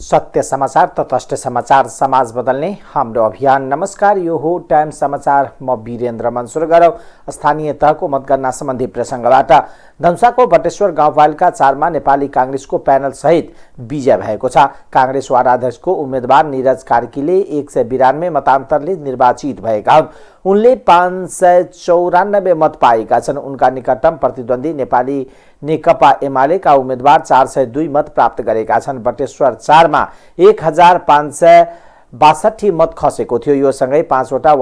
सत्य समाचार तटस्थ समाचार समाज बदल्ने हाम्रो अभियान। नमस्कार, यो हो टाइम समाचार। म वीरेन्द्र मन्सुर गरौँ स्थानीय तहको मतगणना सम्बन्धी प्रसङ्गबाट। धनुषाको बटेश्वर गाउँपालिका 4 मा नेपाली कांग्रेसको प्यानल सहित विजय भएको छ। कांग्रेस वार्डाध्यक्षको उम्मेदवार निरज कार्कीले 192 मतान्तरले निर्वाचित भएका हुन्। उनले 594 मत पाएका छन्। उनका निकटतम प्रतिद्वन्दी नेपाली नेकपा एमालेका उम्मेदवार 402 मत प्राप्त गरेका छन्। बटेश्वर 4 मा 1562 मत खसेको थियो। यो सँगै 5 वटा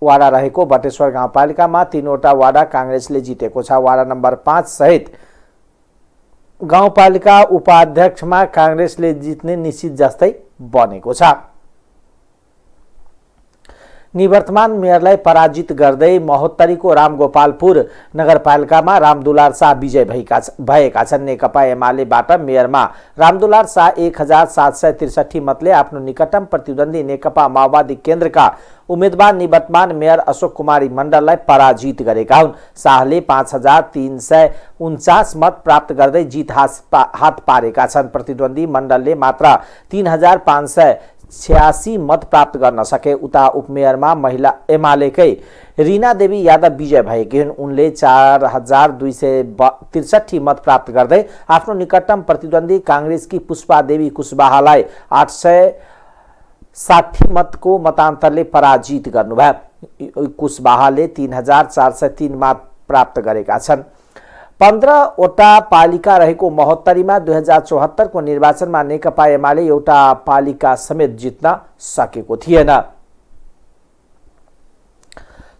वार्डा रहेको बटेश्वर गाउँपालिकामा 3 वटा वार्डा कांग्रेसले जितेको छ। वार्डा नम्बर 5 सहित गाउँपालिका उपाध्यक्षमा कांग्रेसले जित्ने निश्चित जस्तै बनेको छ। निवर्तमान मेयरलाई पराजित गर्दै महोत्तरीको रामगोपालपुर नगरपालिकामा रामदुलार शाह विजय भएका छन्। नेकपा एमालेबाट मेयरमा रामदुलार शाह 1763 मतले आफ्नो निकटतम प्रतिद्वन्दी नेकपा माओवादी केन्द्रका उम्मेदवार निवर्तमान मेयर अशोक कुमारी मण्डललाई पराजित गरेका हुन्। शाहले 5349 मत प्राप्त गर्दै जित हात पारेका छन्। प्रतिद्वन्दी मण्डलले मात्र 3586 मत प्राप्त गर्न सके। उता उपमेयरमा महिला एमालेकै रीना देवी यादव विजय भएकी हुन्। उनले 4263 मत प्राप्त गर्दै आफ्नो निकटतम प्रतिद्वन्दी कांग्रेसकी पुष्पा देवी कुशवाहालाई 860 मतको मतान्तरले पराजित गर्नुभयो। कुशवाहाले 3403 मत प्राप्त गरेका छन्। 15 वटा पालिका रहेको महोत्तरीमा 2074 को निर्वाचनमा नेकपा एमाले एउटा पालिका समेत जित्न सकेको थिएन।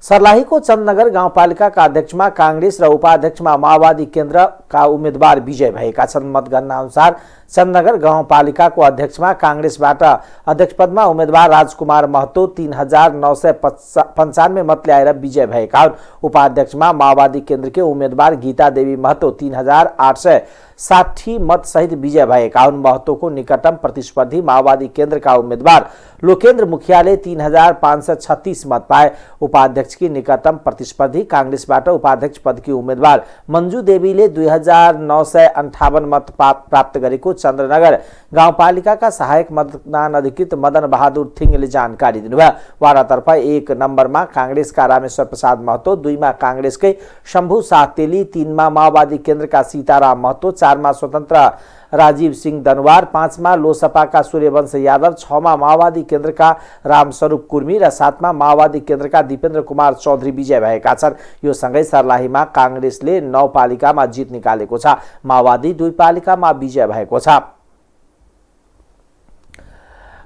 सर्लाहीको चन्दनगर गाउँपालिकाका अध्यक्षमा कांग्रेस र उपाध्यक्षमा माओवादी केन्द्रका उम्मेदवार विजय भएका छन्। मतगणना अनुसार चन्दनगर गाउँपालिकाको अध्यक्षमा कांग्रेसबाट अध्यक्ष पदमा उम्मेदवार राजकुमार महतो 3995 मत ल्याएर विजय भएका हुन्। उपाध्यक्षमा माओवादी केन्द्रकै उम्मेदवार गीता देवी महतो 3860 मत सहित विजय भएका हुन्। महतोको निकटतम प्रतिस्पर्धी माओवादी केन्द्रका उम्मेदवार लोकेन्द्र मुखियाले 3536 मत पाए। उपाध्यक्ष की निकटतम प्रतिस्पर्धी कांग्रेसबाट उपाध्यक्ष पदकी उम्मेदवार मंजू देवीले 2958 मत प्राप्त गरेको चन्द्रनगर गाउँपालिकाका सहायक मतदान अधिकृत मदन बहादुर थिङले जानकारी दिनुभयो। वार्डातर्फ 1 नम्बरमा कांग्रेसका रामेश्वर प्रसाद महतो, 2 मा कांग्रेसकै शम्भु शाह तेली, 3 मा माओवादी केन्द्रका सीताराम महतो, 4 मा स्वतन्त्र राजीव सिंह दनवार, 5 मा लोसपाका सूर्यवंश यादव, 6 मा माओवादी केन्द्रका रामस्वरूप कुर्मी र 7 मा माओवादी केन्द्रका दीपेन्द्र कुमार चौधरी विजय भएका छन्। यो सँगै सर्लाहीमा कांग्रेसले 9 पालिकामा जित निकालेको छ। माओवादी 2 पालिकामा विजय भएको छ।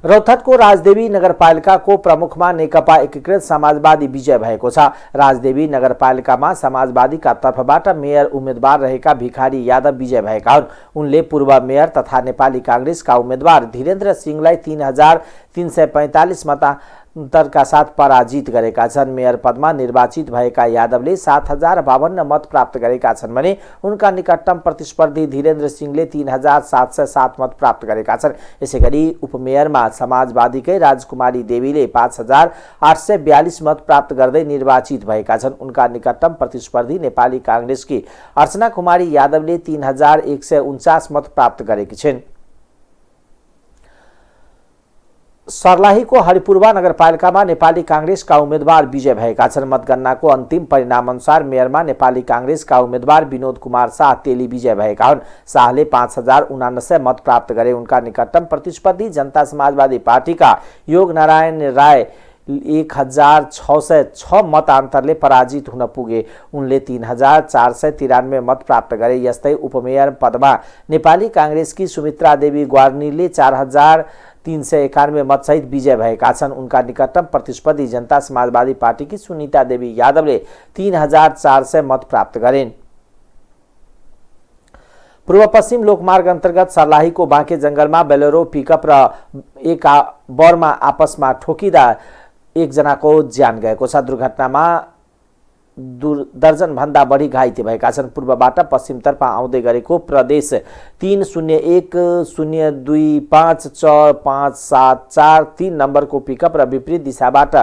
रौतहटको राजदेवी नगरपालिकाको प्रमुखमा नेकपा एकीकृत समाजवादी विजय भएको छ। राजदेवी नगरपालिकामा समाजवादीका तर्फबाट मेयर उम्मेदवार रहेका भिखारी यादव विजय भएका हुन्। उनले पूर्व मेयर तथा नेपाली कांग्रेसका उम्मेदवार धीरेन्द्र सिंहलाई 3345 मतान्तरका साथ पराजित गरेका छन्। मेयर पदमा निर्वाचित भएका यादवले 7052 मत प्राप्त गरेका छन् भने उनका निकटतम प्रतिस्पर्धी धीरेन्द्र सिंहले 3707 मत प्राप्त गरेका छन्। यसैगरी उपमेयरमा समाजवादीकै राजकुमारी देवीले 5842 मत प्राप्त गर्दै निर्वाचित भएका छन्। उनका निकटतम प्रतिस्पर्धी नेपाली कांग्रेसकी अर्चना कुमारी यादवले 3149 मत प्राप्त गरेकी छिन्। सर्लाहीको हरिपूर्वा नगरपालिकामा नेपाली कांग्रेसका उम्मेदवार विजय भएका छन्। मतगणनाको अन्तिम परिणाम अनुसार मेयरमा नेपाली कांग्रेसका उम्मेदवार विनोद कुमार शाह तेली विजय भएका हुन्। शाहले 5079 मत प्राप्त गरे। उनका निकटतम प्रतिस्पर्धी जनता समाजवादी पार्टीका योग नारायण राय 1606 मतान्तरले पराजित हुन पुगे। उनले 3493 मत प्राप्त गरे। यस्तै उपमेयर पदमा नेपाली कांग्रेसकी सुमित्रा देवी ग्वार्नीले 4391 मत सहित विजय भएका छन्। उनका निकटतम प्रतिस्पर्धी जनता समाजवादी पार्टीकी सुनीता देवी यादवले 3400 मत प्राप्त गरिन्। पूर्व पश्चिम लोकमार्ग अन्तर्गत सर्लाहीको बाँके जंगलमा बेलेरो पिकअप र एक बरमा आपसमा ठोकिँदा एकजनाको ज्यान गएको छ। दुर्घटनामा दर्जन भन्दा बढी घाइते भएका छन्। पूर्वबाट पश्चिमतर्फ आउँदै गरेको प्रदेश 3012545743 नम्बरको पिकअप र विपरीत दिशाबाट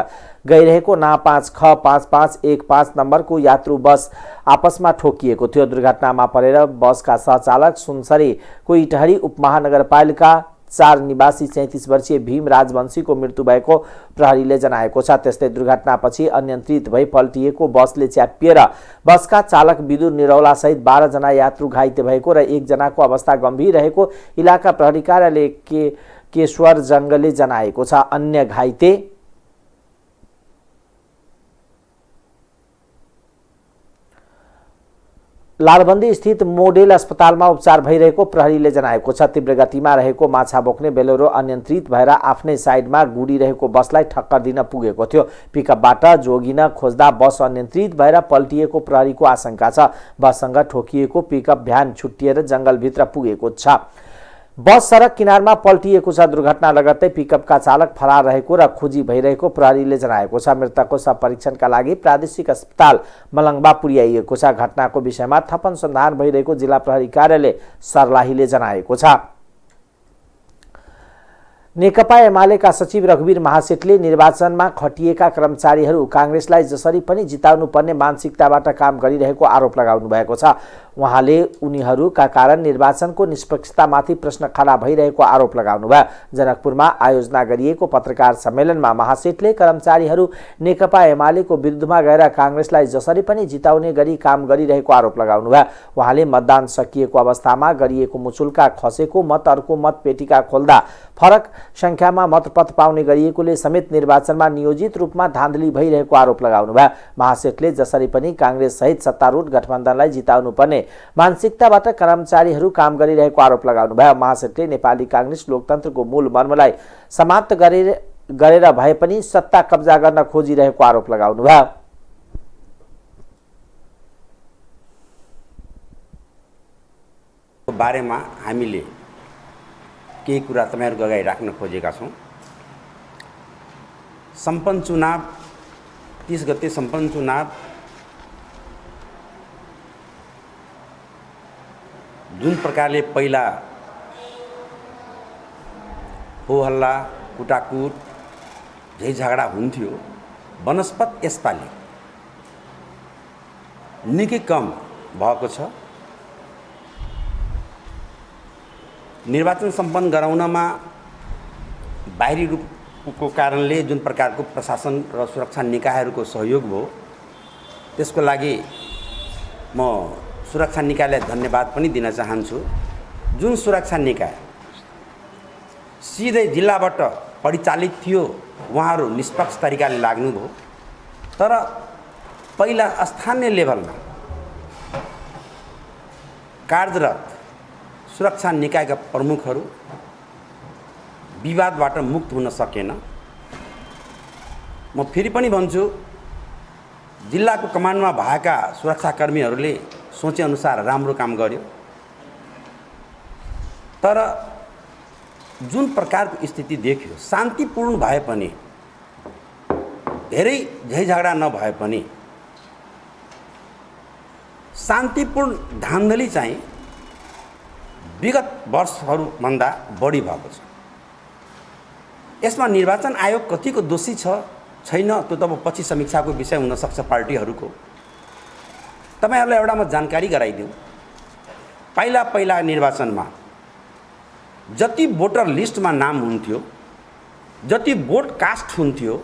गइरहेको ना 5ख5515 नम्बरको यात्रु बस आपसमा ठोकिएको थियो। दुर्घटनामा परेर बसका सहचालक सुनसरी कोइटहरी उपमहानगरपालिका 4 निवासी 37 वर्षीय भीम राजवंशीको मृत्यु भएको प्रहरीले जनाएको छ। त्यस्तै दुर्घटनापछि अनियन्त्रित भई पल्टिएको बसले च्यापिएर बसका चालक विदुर निरौला सहित 12 जना यात्रु घाइते भएको र 1 जनाको अवस्था गम्भीर रहेको इलाका प्रहरी कार्यालय केशवर जंगले जनाएको छ। अन्य घाइते लालबन्दी स्थित मोडेल अस्पतालमा उपचार भइरहेको प्रहरीले जनाएको छ। तीव्र गतिमा रहेको माछा बोक्ने बेलोरो अनियन्त्रित भएर आफ्नै साइडमा गुडिरहेको बसलाई ठक्कर दिन पुगेको थियो। पिकअपबाट जोगिन खोज्दा बस अनियन्त्रित भएर पल्टिएको प्रहरीको आशंका छ। बससँग ठोकिएको पिकअप भ्यान छुट्टिएर जंगलभित्र पुगेको छ। बस सडक किनारमा पल्टिएको छ। दुर्घटना लगत्तै पिकअपका चालक फरार रहेको र खोजी भइरहेको प्रहरीले जनाएको छ। मृतकको शव परीक्षणका लागि प्रादेशिक अस्पताल मलङ्गवा पुर्याइएको छ। घटनाको विषयमा थप अनुसन्धान भइरहेको जिल्ला प्रहरी कार्यालय सर्लाहीले जनाएको छ। नेकपा एमालेका सचिव रघुवीर महासेठले निर्वाचनमा खटिएका कर्मचारीहरू कांग्रेसलाई जसरी पनि जिताउनु पर्ने मानसिकताबाट काम गरिरहेको आरोप लगाउनु भएको छ। उहाँले उनीहरूका कारण निर्वाचनको निष्पक्षतामाथि प्रश्न खडा भइरहेको आरोप लगाउनु भयो। जनकपुरमा आयोजना गरिएको पत्रकार सम्मेलनमा महासेठले कर्मचारीहरू नेकपा एमालेको विरुद्धमा गएर कांग्रेसलाई जसरी पनि जिताउने गरी काम गरिरहेको आरोप लगाउनु भयो। उहाँले मतदान सकिएको अवस्थामा गरिएको मुचुल्का खसेको मत अर्को मत पेटिका खोल्दा फरक संख्यामा मतपत्र पाउने गरिएकोले समेत निर्वाचनमा नियोजित रूपमा धाँधली भइरहेको आरोप लगाउनु भयो। महासेठले जसरी पनि कांग्रेस सहित सत्तारूढ गठबन्धनलाई जिताउनु पर्ने मानसिकताबाट कर्मचारीहरू काम गरिरहेको आरोप लगाउनु भयो। महासेठले नेपाली कांग्रेस लोकतन्त्रको मूल मर्मलाई समाप्त गरेर भए पनि सत्ता कब्जा गर्न खोजिरहेको आरोप लगाउनु भयो। बारेमा हामीले केही कुरा तपाईहरुको अगाडि राख्न खोजेका छौं। सम्पन्न चुनाव 30 गते सम्पन्न चुनाव जुन प्रकारले पहिला हो हल्ला कुटाकुट झै झगडा हुन्थ्यो वनस्पत यसपालि निकै कम भएको छ। निर्वाचन सम्पन्न गराउनमा बाहिरी रूपको कारणले जुन प्रकारको प्रशासन र सुरक्षा निकायहरूको सहयोग भयो त्यसको लागि म सुरक्षा निकायलाई धन्यवाद पनि दिन चाहन्छु। जुन सुरक्षा निकाय सिधै जिल्लाबाट परिचालित थियो उहाँहरू निष्पक्ष तरिकाले लाग्नुभयो। तर पहिला स्थानीय लेभलमा कार्यरत सुरक्षा निकायका प्रमुखहरू विवादबाट मुक्त हुन सकेन। म फेरि पनि भन्छु जिल्लाको कमान्डमा भएका सुरक्षाकर्मीहरूले सोचे अनुसार राम्रो काम गर्यो। तर जुन प्रकारको स्थिति देखियो शान्तिपूर्ण भए पनि धेरै झै झगडा नभए पनि शान्तिपूर्ण धान्धली चाहिँ विगत वर्षहरूभन्दा बढी भएको छ। यसमा निर्वाचन आयोग कतिको दोषी छ छैन त्यो त अब पछि समीक्षाको विषय हुन सक्छ पार्टीहरूको। तपाईहरुलाई एउटा म जानकारी गराइदिउँ। पहिला निर्वाचनमा जति भोटर लिस्टमा नाम हुन्थ्यो जति भोट कास्ट हुन्थ्यो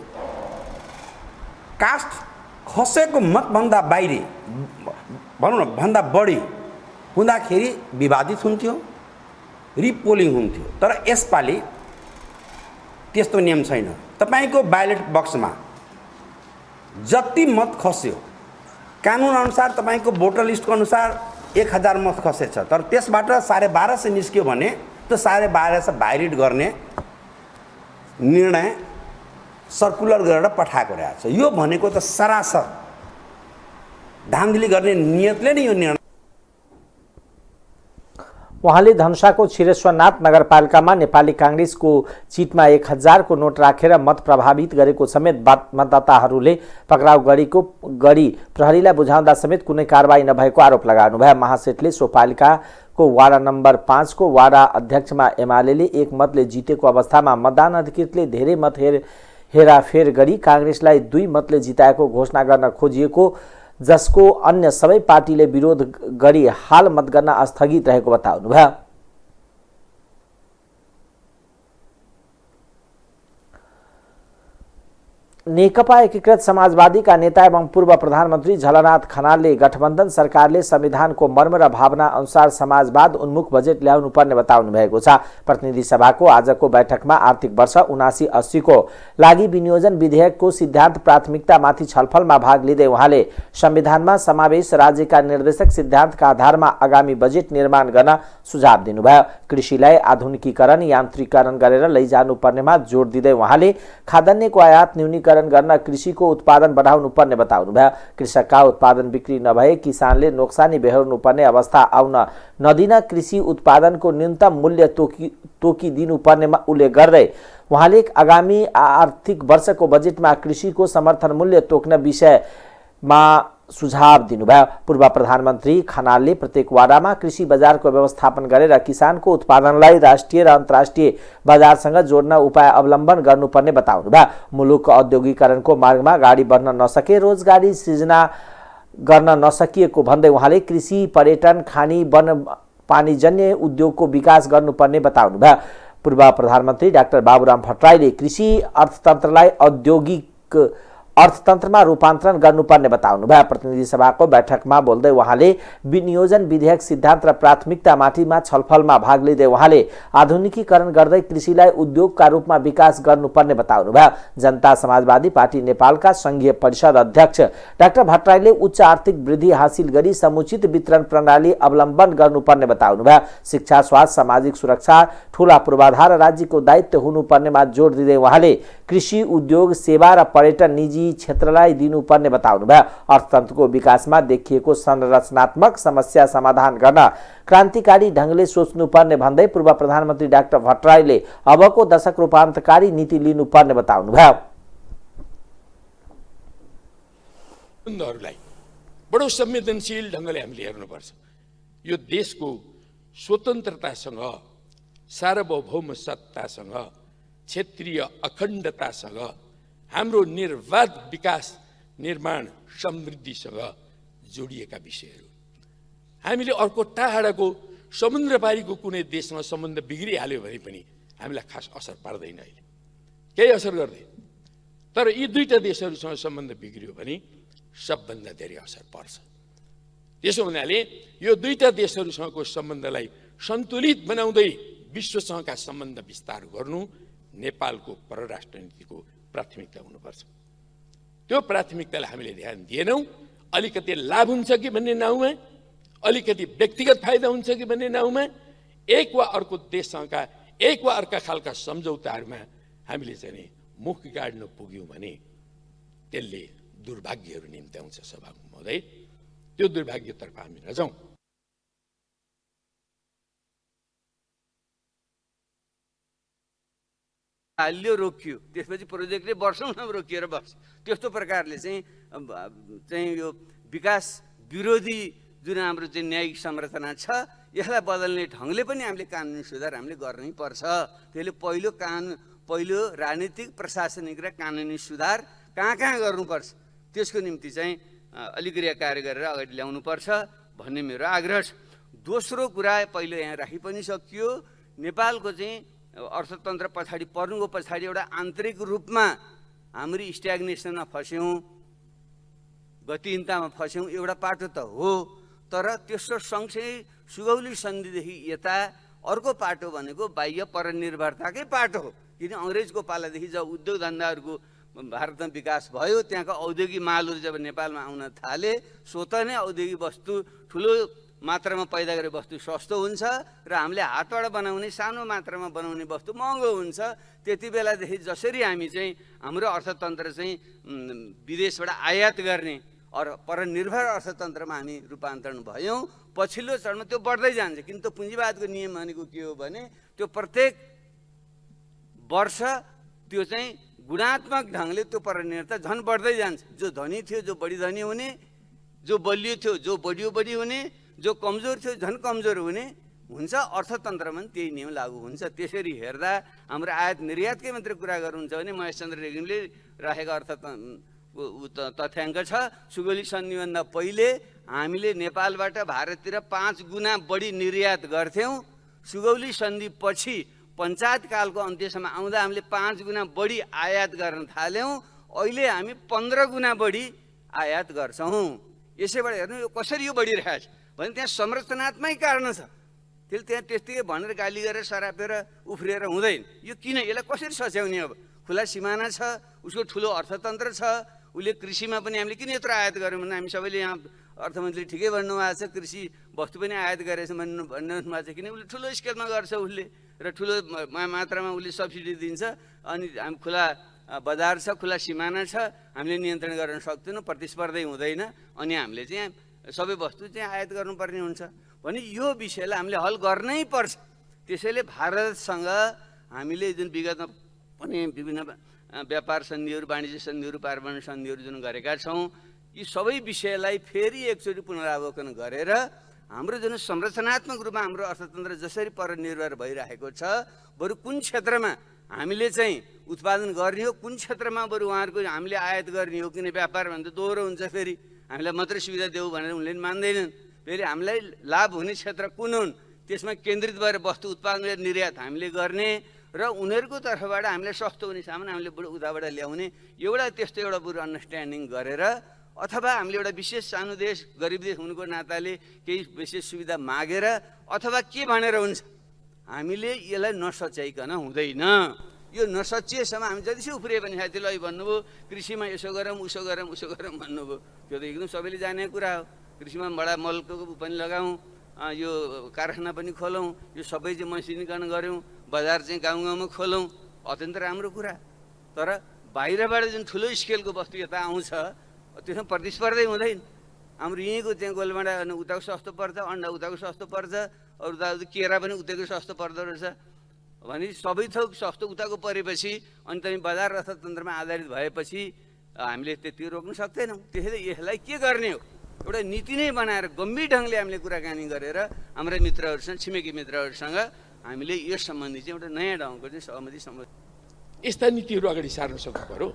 कास्ट खसेको मतभन्दा बाहिरी भनौँ न भन्दा बढी हुँदाखेरि विवादित हुन्थ्यो रिपोलिङ हुन्थ्यो। तर यसपालि त्यस्तो नियम छैन। तपाईको ब्यालेट बक्समा जति मत खस्यो कानुन अनुसार तपाईको भोटर लिस्टको अनुसार 1000 मत खसेछ। तर त्यसबाट 1250 निस्क्यो भने त्यो 1250 भाइरिट गर्ने निर्णय सर्कुलर गरेर पठाएको रहेछ। यो भनेको त सरासर धान्धली गर्ने नियतले नै यो निर्णय। उहाँले धनुषाको छिरेश्वरनाथ नगरपालिकामा नेपाली कांग्रेसको चिटमा 1000 को नोट राखेर मत प्रभावित गरेको समेत मतदाताहरूले पक्राउ गरी प्रहरीलाई बुझाउँदा समेत कुनै कारबाही नभएको आरोप लगाउनु भयो। महासेठले सो पालिकाको वाडा नम्बर 5 को वाडा अध्यक्षमा एमालेले 1 मतले जितेको अवस्थामा मतदान अधिकृतले धेरै मत हेराफेर गरी कांग्रेसलाई 2 मतले जिताएको घोषणा गर्न खोजिएको जसको अन्य सबै पार्टीले विरोध गरी हाल मतगणना स्थगित रहेको बताउनु भयो। नेकपा एकीकृत समाजवादी का नेता एवं पूर्व प्रधानमन्त्री झलनाथ खनालले गठबन्धन सरकारले संविधानको मर्म र भावना अनुसार समाजवाद उन्मुख बजेट ल्याउनु पर्ने बताउनु भएको छ। प्रतिनिधि सभाको आजको बैठकमा आर्थिक वर्ष 79-80 को लागि विनियोजन विधेयकको सिद्धान्त प्राथमिकतामाथि छलफलमा भाग लिँदै उहाँले संविधानमा समावेश राज्यका निर्देशक सिद्धान्तका आधारमा आगामी बजेट निर्माण गर्न सुझाव दिनुभयो। कृषिलाई आधुनिकीकरण यान्त्रिकीकरण गरेर लैजानु पर्नेमा जोड दिँदै उहाँले खाद्यान्नको आयात न्यूनीकरण गर्न कृषिको उत्पादन बढाउनु पर्ने बताउनुभयो। कृषकका उत्पादन बिक्री नभए किसानले नोक्सानी बेहोर्नु पर्ने अवस्था आउन नदिन कृषि उत्पादनको न्यूनतम मूल्य तोकिदिनु पर्नेमा उल्लेख गर्दै उहाँले आगामी आर्थिक वर्षको बजेटमा कृषिको समर्थन मूल्य तोक्न विषयमा सुझाव दिनुभयो। पूर्व प्रधानमन्त्री खनालले प्रत्येक वाडामा कृषि बजारको व्यवस्थापन गरेर किसानको उत्पादनलाई राष्ट्रिय र अन्तर्राष्ट्रिय बजारसँग जोड्न उपाय अवलम्बन गर्नुपर्ने बताउनुभयो। मुलुक औद्योगिकरणको मार्गमा गाडी बढ्न नसके रोजगारी सृजना गर्न नसकिएको भन्दै उहाँले कृषि पर्यटन खानी वन पानीजन्य उद्योगको विकास गर्नुपर्ने बताउनुभयो। पूर्व प्रधानमन्त्री डाक्टर बाबुराम भट्टराईले कृषि अर्थतन्त्रलाई औद्योगिक अर्थतन्त्रमा रूपान्तरण गर्नुपर्ने बताउनुभयो। प्रतिनिधि सभाको बैठकमा बोल्दै उहाँले विनियोजन विधेयक सिद्धान्त र प्राथमिकतामाथिमा छलफलमा भाग लिँदै उहाँले आधुनिकीकरण गर्दै कृषिलाई उद्योगका रूपमा विकास गर्नुपर्ने बताउनुभयो। जनता समाजवादी पार्टी नेपालका संघीय परिषद अध्यक्ष डाक्टर भट्टराईले उच्च आर्थिक वृद्धि हासिल गरी समुचित वितरण प्रणाली अवलम्बन गर्नुपर्ने बताउनुभयो। शिक्षा स्वास्थ्य सामाजिक सुरक्षा ठूला पूर्वाधार राज्यको दायित्व हुनुपर्नेमा जोड दिँदै उहाँले कृषि उद्योग सेवा र पर्यटन निजी क्षेत्रलाई दिनुपर्ने बताउनुभयो। अर्थतन्त्रको विकासमा देखिएको संरचनात्मक समस्या समाधान गर्न क्रान्तिकारी ढंगले सोच्नुपर्ने भन्दै पूर्व प्रधानमन्त्री डाक्टर भट्टराईले अबको दशक रूपान्तरकारी नीति लिनुपर्ने बताउनुभयो। बडो संवेदनशील ढंगले हामीले हेर्नुपर्छ। यो देशको स्वतन्त्रतासँग सार्वभौम सत्तासँग क्षेत्रीय अखण्डतासँग हाम्रो निर्वाध विकास निर्माण समृद्धिसँग जोडिएका विषयहरू। हामीले अर्को टाढाको समुद्रपारीको कुनै देशसँग सम्बन्ध बिग्रिहाल्यो भने पनि हामीलाई खास असर पर्दैन, अहिले केही असर गर्दैन। तर यी दुईटा देशहरूसँग सम्बन्ध बिग्रियो भने सबभन्दा धेरै असर पर्छ। त्यसो हुनाले यो दुईटा देशहरूसँगको सम्बन्धलाई सन्तुलित बनाउँदै विश्वसँगका सम्बन्ध विस्तार गर्नु नेपालको परराष्ट्र नीतिको प्राथमिकता हुनुपर्छ। त्यो प्राथमिकतालाई हामीले ध्यान दिएनौँ। अलिकति लाभ हुन्छ कि भन्ने नाउँमा, अलिकति व्यक्तिगत फाइदा हुन्छ कि भन्ने नाउँमा एक वा अर्को देशसँगका एक वा अर्का खालका सम्झौताहरूमा हामीले चाहिँ मुख गाड्न पुग्यौँ भने त्यसले दुर्भाग्यहरू निम्त्याउँछ। सभामुख महोदय, त्यो दुर्भाग्यतर्फ हामी नजाउँ। हाल्यो रोकियो, त्यसपछि प्रोजेक्टले वर्षौँसम्म रोकिएर बस्छ। त्यस्तो प्रकारले चाहिँ यो विकास विरोधी जुन हाम्रो चाहिँ न्यायिक संरचना छ यसलाई बदल्ने ढङ्गले पनि हामीले कानुनी सुधार हामीले गर्नै पर्छ। त्यसले पहिलो राजनीतिक प्रशासनिक र कानुनी सुधार कहाँ गर्नुपर्छ त्यसको निम्ति चाहिँ अलिक्रिया कार्य गरेर अगाडि ल्याउनुपर्छ भन्ने मेरो आग्रह छ। दोस्रो कुरा पहिलो यहाँ राखि पनि सकियो, नेपालको चाहिँ अर्थतन्त्र पछाडि पर्नुको पछाडि एउटा आन्तरिक रूपमा हाम्रो स्ट्याग्नेसनमा फस्यौँ, गतिहीनतामा फस्यौँ, एउटा पाटो त हो। तर त्यसको सँगसँगै सुगौली सन्धिदेखि यता अर्को पाटो भनेको बाह्य परनिर्भरताकै पाटो हो। किन अङ्ग्रेजको पालादेखि जब उद्योग धन्दाहरूको भारतमा विकास भयो, त्यहाँका औद्योगिक मालहरू जब नेपालमा आउन थाले, स्वतः नै औद्योगिक वस्तु ठुलो मात्रामा पैदा गरेको वस्तु सस्तो हुन्छ र हामीले हातबाट बनाउने सानो मात्रामा बनाउने वस्तु महँगो हुन्छ। त्यति बेलादेखि जसरी हामी चाहिँ हाम्रो अर्थतन्त्र चाहिँ विदेशबाट आयात गर्ने परनिर्भर अर्थतन्त्रमा हामी रूपान्तरण भयौँ, पछिल्लो चरणमा त्यो बढ्दै जान्छ। किन त पुँजीवादको नियम भनेको के हो भने त्यो प्रत्येक वर्ष त्यो चाहिँ गुणात्मक ढङ्गले त्यो परनिर्भरता झन् बढ्दै जान्छ। जो धनी थियो जो बढी धनी हुने, जो बलियो थियो जो बढियो बढी हुने, जो कमजोर थियो झन् कमजोर हुने हुन्छ। अर्थतन्त्रमा पनि त्यही नियम लागू हुन्छ। त्यसरी हेर्दा हाम्रो आयात निर्यातकै मात्रै कुरा गर्नुहुन्छ भने महेशचन्द्र रेग्मीले राखेको तथ्याङ्क छ, सुगौली सन्धिभन्दा पहिले हामीले नेपालबाट भारततिर 5 गुणा बढी निर्यात गर्थ्यौँ। सुगौली सन्धि पछि पञ्चायत कालको अन्त्यसम्म आउँदा हामीले 5 गुणा बढी आयात गर्न थाल्यौँ। अहिले हामी 15 गुणा बढी आयात गर्छौँ। यसैबाट हेर्नु यो कसरी यो बढिरहेछ भने त्यहाँ संरचनात्मक कारण छ। त्यसले त्यहाँ त्यतिकै भनेर गाली गरेर सरापेर उफ्रिएर हुँदैन। यो किन, यसलाई कसरी सच्याउने? अब खुला सिमाना छ, उसको ठुलो अर्थतन्त्र छ, उसले कृषिमा पनि हामीले किन यत्रो आयात गऱ्यौँ भने हामी सबैले यहाँ अर्थमन्त्री ठिकै भन्नुभएको छ, कृषि वस्तु पनि आयात गरेछ भन्नुभएको छ, किन उसले ठुलो स्केलमा गर्छ उसले र ठुलो मात्रामा उसले सब्सिडी दिन्छ। अनि हामी खुला बजार छ, खुला सिमाना छ, हामीले नियन्त्रण गर्न सक्दैनौँ, प्रतिस्पर्धै हुँदैन, अनि हामीले चाहिँ सबै वस्तु चाहिँ आयात गर्नुपर्ने हुन्छ भने यो विषयलाई हामीले हल गर्नै पर्छ। त्यसैले भारतसँग हामीले जुन विगतमा पनि विभिन्न व्यापार सन्धिहरू, वाणिज्य सन्धिहरू, पारमाणु सन्धिहरू जुन गरेका छौँ, यी सबै विषयलाई फेरि एकचोटि पुनरावलोकन गरेर हाम्रो जुन संरचनात्मक रूपमा हाम्रो अर्थतन्त्र जसरी परनिर्भर भइरहेको छ, बरु कुन क्षेत्रमा हामीले चाहिँ उत्पादन गर्ने हो, कुन क्षेत्रमा बरु उहाँहरूको हामीले आयात गर्ने हो, किन व्यापार भन्दा दोहोरो हुन्छ, फेरि हामीलाई मात्रै सुविधा देऊ भनेर उनले पनि मान्दैनन्। फेरि हामीलाई लाभ हुने क्षेत्र कुन हुन्, त्यसमा केन्द्रित भएर वस्तु उत्पादन र निर्यात हामीले गर्ने र उनीहरूको तर्फबाट हामीलाई सस्तो हुने सामान हामीले उताबाट ल्याउने, एउटा त्यस्तो एउटा बरु अन्डरस्ट्यान्डिङ गरेर, अथवा हामीले एउटा विशेष सानो देश, गरिब देश हुनुको नाताले केही विशेष सुविधा मागेर, अथवा के भनेर हुन्छ, हामीले यसलाई नसच्याइकन हुँदैन। यो नसचिएसम्म हामी जतिसै उफ्रिए पनि साथीले भन्नुभयो कृषिमा यसो गरौँ उसो गरौँ उसो गरौँ भन्नुभयो, त्यो त एकदम सबैले जानेको कुरा हो। कृषिमा बडा मलको पनि लगाउँ, यो कारखाना पनि खोलौँ, यो सबै चाहिँ मसिनीकरण गऱ्यौँ, बजार चाहिँ गाउँ गाउँमा खोलौँ, अत्यन्त राम्रो कुरा। तर बाहिरबाट जुन ठुलो स्केलको वस्तु यता आउँछ त्यसमा प्रतिस्पर्धै हुँदैन। हाम्रो यहीँको चाहिँ गोलमाडा उताको सस्तो पर्छ, अन्डा उताको सस्तो पर्छ, अरू उता केरा पनि उताको सस्तो पर्दो रहेछ भने सबै थोक सस्तो उताको परेपछि अनि तपाईँ बजार अर्थतन्त्रमा आधारित भएपछि हामीले त्यति रोक्न सक्दैनौँ। त्यसैले यसलाई के गर्ने हो, एउटा नीति नै बनाएर गम्भीर ढङ्गले हामीले कुराकानी गरेर हाम्रा मित्रहरूसँग, छिमेकी मित्रहरूसँग हामीले यस सम्बन्धी चाहिँ एउटा नयाँ ढङ्गको चाहिँ सहमति यस्ता नीतिहरू अगाडि सार्न सक्नु पर्यो।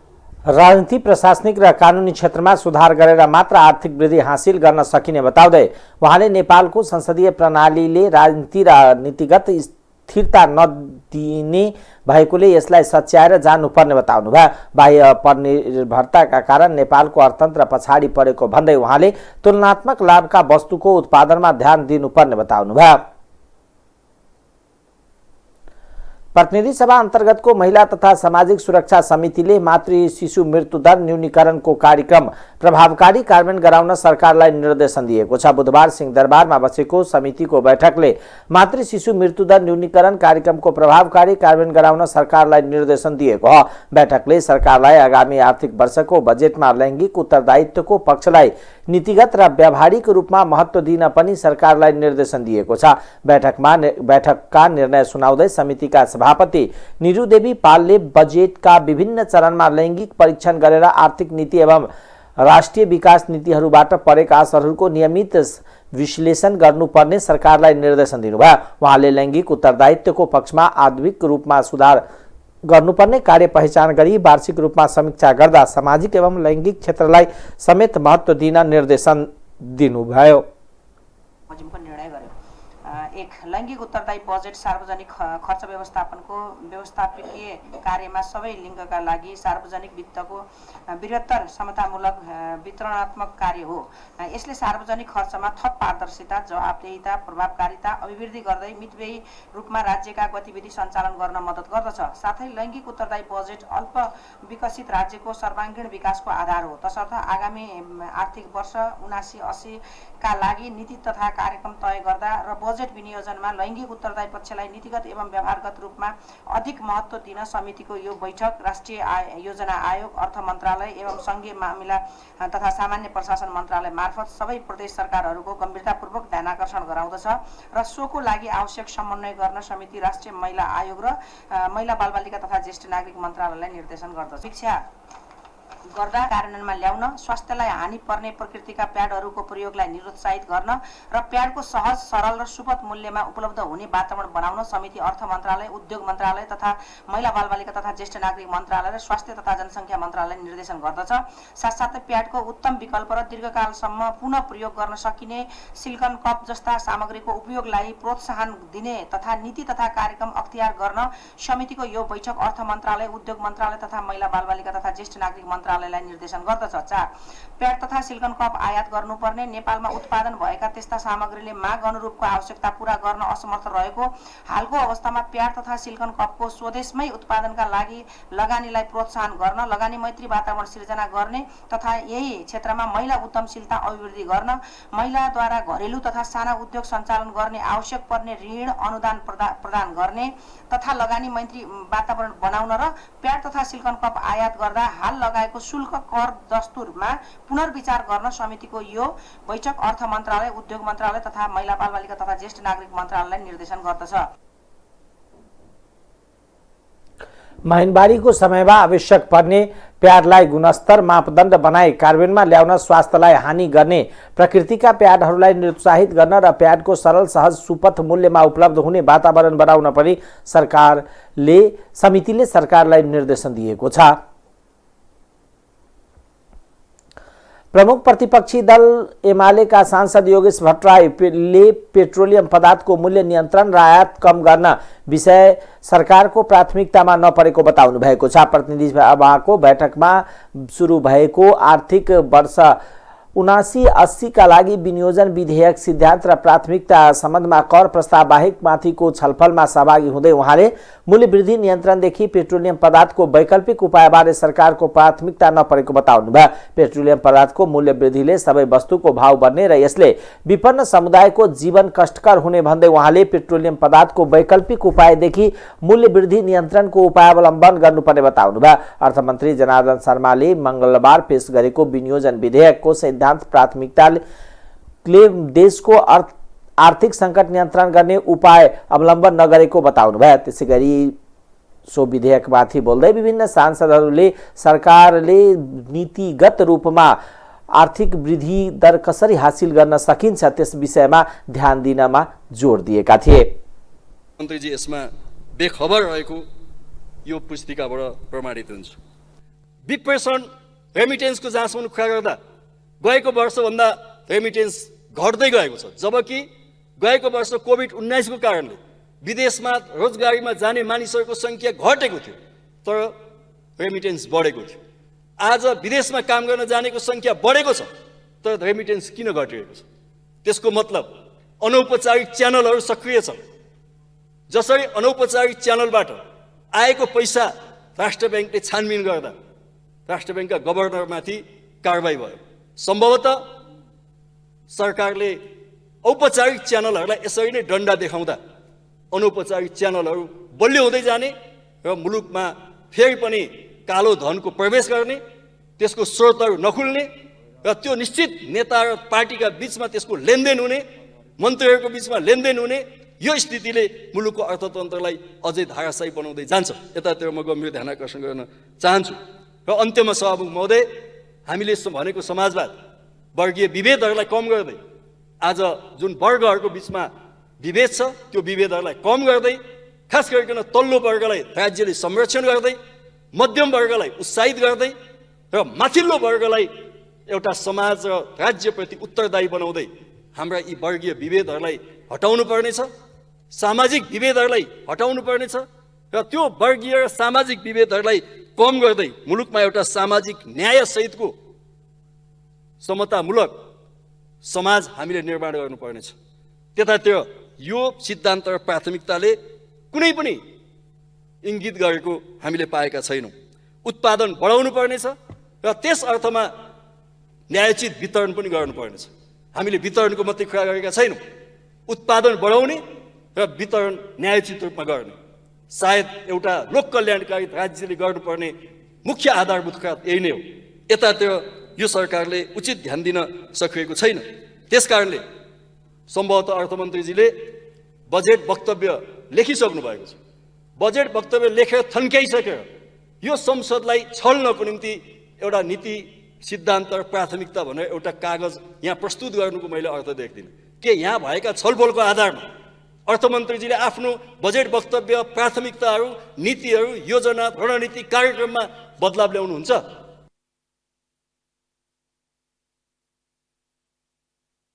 राजनीति, प्रशासनिक र कानुनी क्षेत्रमा सुधार गरेर मात्र आर्थिक वृद्धि हासिल गर्न सकिने बताउँदै उहाँले नेपालको संसदीय प्रणालीले राजनीति र नीतिगत स्थिरता नदिने भएकोले यसलाई सच्याएर जानुपर्ने बताउनुभयो। बाह्य परनिर्भरताका कारण नेपालको अर्थतन्त्र पछाडि परेको भन्दै उहाँले तुलनात्मक लाभका वस्तुको उत्पादनमा ध्यान दिनुपर्ने बताउनुभयो। प्रतिनिधि सभा अन्तर्गतको महिला तथा सामाजिक सुरक्षा समितिले मातृ शिशु मृत्युदर न्यूनीकरणको कार्यक्रम प्रभावकारी कार्यान्वयन गराउन सरकारलाई निर्देशन दिएको छ। बुधबार सिंहदरबारमा बसेको समितिको बैठकले मातृ शिशु मृत्युदर न्यूनीकरण कार्यक्रमको प्रभावकारी कार्यान्वयन गराउन सरकारलाई निर्देशन दिएको हो। बैठकले सरकारलाई आगामी आर्थिक वर्षको बजेटमा लैङ्गिक उत्तरदायित्वको पक्षलाई नीतिगत र व्यावहारिक रूपमा महत्त्व दिन पनि सरकारलाई निर्देशन दिएको छ। बैठकका निर्णय सुनाउँदै समितिका सभापति निरुदेवी पालले बजेटका विभिन्न चरणमा लैङ्गिक परीक्षण गरेर आर्थिक नीति एवं राष्ट्रिय विकास नीतिहरूबाट परेका असरहरूको नियमित विश्लेषण गर्नुपर्ने सरकारलाई निर्देशन दिनुभयो। उहाँले लैङ्गिक उत्तरदायित्वको पक्षमा आधुनिक रूपमा सुधार गर्नुपर्ने कार्य पहिचान गरी वार्षिक रूपमा समीक्षा गर्दा सामाजिक एवं लैङ्गिक क्षेत्रलाई समेत महत्त्व दिन निर्देशन दिनुभयो। एक लैङ्गिक उत्तरदायी बजेट सार्वजनिक खर्च व्यवस्थापनको व्यवस्थापकीय कार्यमा सबै लिङ्गका लागि सार्वजनिक वित्तको बृहत्तर समतामूलक वितरणात्मक कार्य हो। यसले सार्वजनिक खर्चमा थप पारदर्शिता, जवाबदेहिता, प्रभावकारिता अभिवृद्धि गर्दै मितव्ययी रूपमा राज्यका गतिविधि सञ्चालन गर्न मद्दत गर्दछ। साथै लैङ्गिक उत्तरदायी बजेट अल्प विकसित राज्यको सर्वाङ्गीण विकासको आधार हो। तसर्थ आगामी आर्थिक वर्ष 79-80 का लागि नीति तथा कार्यक्रम तय गर्दा र बजेट विनियोजनमा लैङ्गिक उत्तरदायी पक्षलाई नीतिगत एवं व्यवहारगत रूपमा अधिक महत्त्व दिन समितिको यो बैठक राष्ट्रिय योजना आयोग, अर्थ मन्त्रालय एवं सङ्घीय मामिला तथा सामान्य प्रशासन मन्त्रालय मार्फत सबै प्रदेश सरकारहरूको गम्भीरतापूर्वक ध्यानाकर्षण गराउँदछ र सोको लागि आवश्यक समन्वय गर्न समिति राष्ट्रिय महिला आयोग र महिला बालबालिका तथा ज्येष्ठ नागरिक मन्त्रालयलाई निर्देशन गर्दछ। शिक्षा गर्दा कार्यान्वयनमा ल्याउन, स्वास्थ्यलाई हानि पर्ने प्रकृतिका प्याडहरूको प्रयोगलाई निरुत्साहित गर्न र प्याडको सहज, सरल र सुपथ मूल्यमा उपलब्ध हुने वातावरण बनाउन समिति अर्थ मन्त्रालय, उद्योग मन्त्रालय तथा महिला बालबालिका तथा ज्येष्ठ नागरिक मन्त्रालय र स्वास्थ्य तथा जनसङ्ख्या मन्त्रालयले निर्देशन गर्दछ। साथसाथै प्याडको उत्तम विकल्प र दीर्घकालसम्म पुनः प्रयोग गर्न सकिने सिलिकन कप जस्ता सामग्रीको उपयोगलाई प्रोत्साहन दिने तथा नीति तथा कार्यक्रम अख्तियार गर्न समितिको यो बैठक अर्थ मन्त्रालय, उद्योग मन्त्रालय तथा महिला बालबालिका तथा ज्येष्ठ नागरिक मन्त्रालयलाई निर्देशन गर्दछ। 4. प्याड तथा सिलिकन कप आयात गर्नुपर्ने, नेपालमा उत्पादन भएका त्यस्ता सामग्रीले माग अनुरूपको आवश्यकता पूरा गर्न असमर्थ रहेको हालको अवस्थामा प्याड तथा सिलिकन कपको स्वदेशमै उत्पादनका लागि लगानीलाई प्रोत्साहन गर्न, लगानी मैत्री वातावरण सिर्जना गर्ने तथा यही क्षेत्रमा महिला उद्यमशीलता अभिवृद्धि गर्न, महिलाद्वारा घरेलु तथा साना उद्योग सञ्चालन गर्ने आवश्यक पर्ने ऋण अनुदान प्रदान गर्ने तथा लगानी मैत्री वातावरण बनाउन र प्याड तथा सिलिकन कप आयात गर्दा हाल लगाएको शुल्क कर दस्तुरमा पुनर्विचार गर्न समितिको यो बैठक अर्थ मन्त्रालय, उद्योग मन्त्रालय तथा महिला बालबालिका तथा ज्येष्ठ नागरिक मन्त्रालयलाई निर्देशन गर्दछ। महिनबारीको समयमा आवश्यक पर्ने प्याडलाई गुणस्तर मापदण्ड बनाई कार्यान्वयनमा ल्याउन, स्वास्थ्यलाई हानि गर्ने प्रकृतिका प्याडहरूलाई निरुत्साहित गर्न र प्याडको सरल, सहज, सुपथ मूल्यमा उपलब्ध हुने वातावरण बनाउन पनि समितिले सरकारलाई निर्देशन दिएको छ। प्रमुख प्रतिपक्षी दल एमालेका सांसद योगेश भट्टराईले पेट्रोलियम पदार्थको मूल्य नियन्त्रण र आयात कम गर्न विषय सरकारको प्राथमिकतामा नपरेको बताउनु भएको छ। प्रतिनिधि सभाको बैठकमा सुरु भएको आर्थिक वर्ष 79-80 का लागि विनियोजन विधेयक सिद्धान्त र प्राथमिकता सम्बन्धमा कर प्रस्ताव बाहेक माथिको छलफलमा सहभागी हुँदै उहाँले मूल्य वृद्धि नियन्त्रणदेखि पेट्रोलियम पदार्थको वैकल्पिक उपायबारे सरकारको प्राथमिकता नपरेको बताउनुभयो। पेट्रोलियम पदार्थको मूल्य वृद्धिले सबै वस्तुको भाव बढ्ने र यसले विपन्न समुदायको जीवन कष्टकर हुने भन्दै उहाँले पेट्रोलियम पदार्थको वैकल्पिक उपायदेखि मूल्य वृद्धि नियन्त्रणको उपाय अवलम्बन गर्नुपर्ने बताउनुभयो। अर्थमन्त्री जनार्दन शर्माले मंगलबार पेश गरेको विनियोजन विधेयकको सिद्धान्त प्राथमिकताले देशको आर्थिक संकट नियन्त्रण गर्ने उपाय अवलम्बन नगरेको बताउनुभयो। त्यसैगरी सो विधेयकमाथि बोल्दै विभिन्न सांसदहरूले सरकारले नीतिगत रूपमा आर्थिक वृद्धि दर कसरी हासिल गर्न सकिन्छ त्यस विषयमा ध्यान दिनमा जोड दिएका थिए। मन्त्रीजी यसमा बेखबर रहेको यो पुस्तिकाबाट प्रमाणित हुन्छ। विप्रेषण रेमिटेन्सको जहाँसम्म कुरा गर्दा गएको वर्षभन्दा रेमिटेन्स घट्दै गएको छ, जबकि गएको वर्ष कोभिड-19 को कारणले विदेशमा रोजगारीमा जाने मानिसहरूको संख्या घटेको थियो तर रेमिटेन्स बढेको थियो। आज विदेशमा काम गर्न जानेको संख्या बढेको छ तर रेमिटेन्स किन घटिरहेको छ? त्यसको मतलब अनौपचारिक च्यानलहरू सक्रिय छन्। जसरी अनौपचारिक च्यानलबाट आएको पैसा राष्ट्र ब्याङ्कले छानबिन गर्दा राष्ट्र ब्याङ्कका गभर्नरमाथि कारबाही भयो। सम्भवतः सरकारले औपचारिक च्यानलहरूलाई यसरी नै डन्डा देखाउँदा अनौपचारिक च्यानलहरू बलियो हुँदै जाने र मुलुकमा फेरि पनि कालो धनको प्रवेश गर्ने, त्यसको स्रोतहरू नखुल्ने र त्यो निश्चित नेता र पार्टीका बीचमा त्यसको लेनदेन हुने, मन्त्रीहरूको बीचमा लेनदेन हुने, यो स्थितिले मुलुकको अर्थतन्त्रलाई अझै धाराशायी बनाउँदै जान्छ। यतातिर म गम्भीर ध्यान आकर्षण गर्न चाहन्छु। र अन्त्यमा सभामुख महोदय, हामीले भनेको समाजवाद, वर्गीय विभेदहरूलाई कम गर्दै आज जुन वर्गहरूको बीचमा विभेद छ त्यो विभेदहरूलाई कम गर्दै खास गरिकन तल्लो वर्गलाई राज्यले संरक्षण गर्दै, मध्यम वर्गलाई उत्साहित गर्दै र माथिल्लो वर्गलाई एउटा समाज र राज्यप्रति उत्तरदायी बनाउँदै हाम्रा यी वर्गीय विभेदहरूलाई हटाउनु पर्नेछ, सामाजिक विभेदहरूलाई हटाउनु पर्नेछ र त्यो वर्गीय र सामाजिक विभेदहरूलाई कम गर्दै मुलुकमा एउटा सामाजिक न्याय सहितको समतामूलक समाज हामीले निर्माण गर्नुपर्नेछ। त्यतातिर यो सिद्धान्त र प्राथमिकताले कुनै पनि इङ्गित गरेको हामीले पाएका छैनौँ। उत्पादन बढाउनु पर्नेछ र त्यस अर्थमा न्यायोचित वितरण पनि गर्नुपर्नेछ। हामीले वितरणको मात्रै कुरा गरेका छैनौँ, उत्पादन बढाउने र वितरण न्यायोचित रूपमा गर्ने सायद एउटा लोक कल्याणकारी राज्यले गर्नुपर्ने मुख्य आधारभूत कुरा यही नै हो। यतातिर यो सरकारले उचित ध्यान दिन सकिएको छैन। त्यसकारणले सम्भवतः अर्थमन्त्रीजीले बजेट वक्तव्य लेखिसक्नु भएको छ। बजेट वक्तव्य लेखेर थन्क्याइसकेर यो संसदलाई छल्नको निम्ति एउटा नीति सिद्धान्त र प्राथमिकता भनेर एउटा कागज यहाँ प्रस्तुत गर्नुको मैले अर्थ देख्दिनँ। के यहाँ भएका छलफलको आधारमा अर्थमन्त्रीजीले आफ्नो बजेट वक्तव्य, प्राथमिकताहरू, नीतिहरू, योजना, रणनीति, कार्यक्रममा बदलाव ल्याउनुहुन्छ?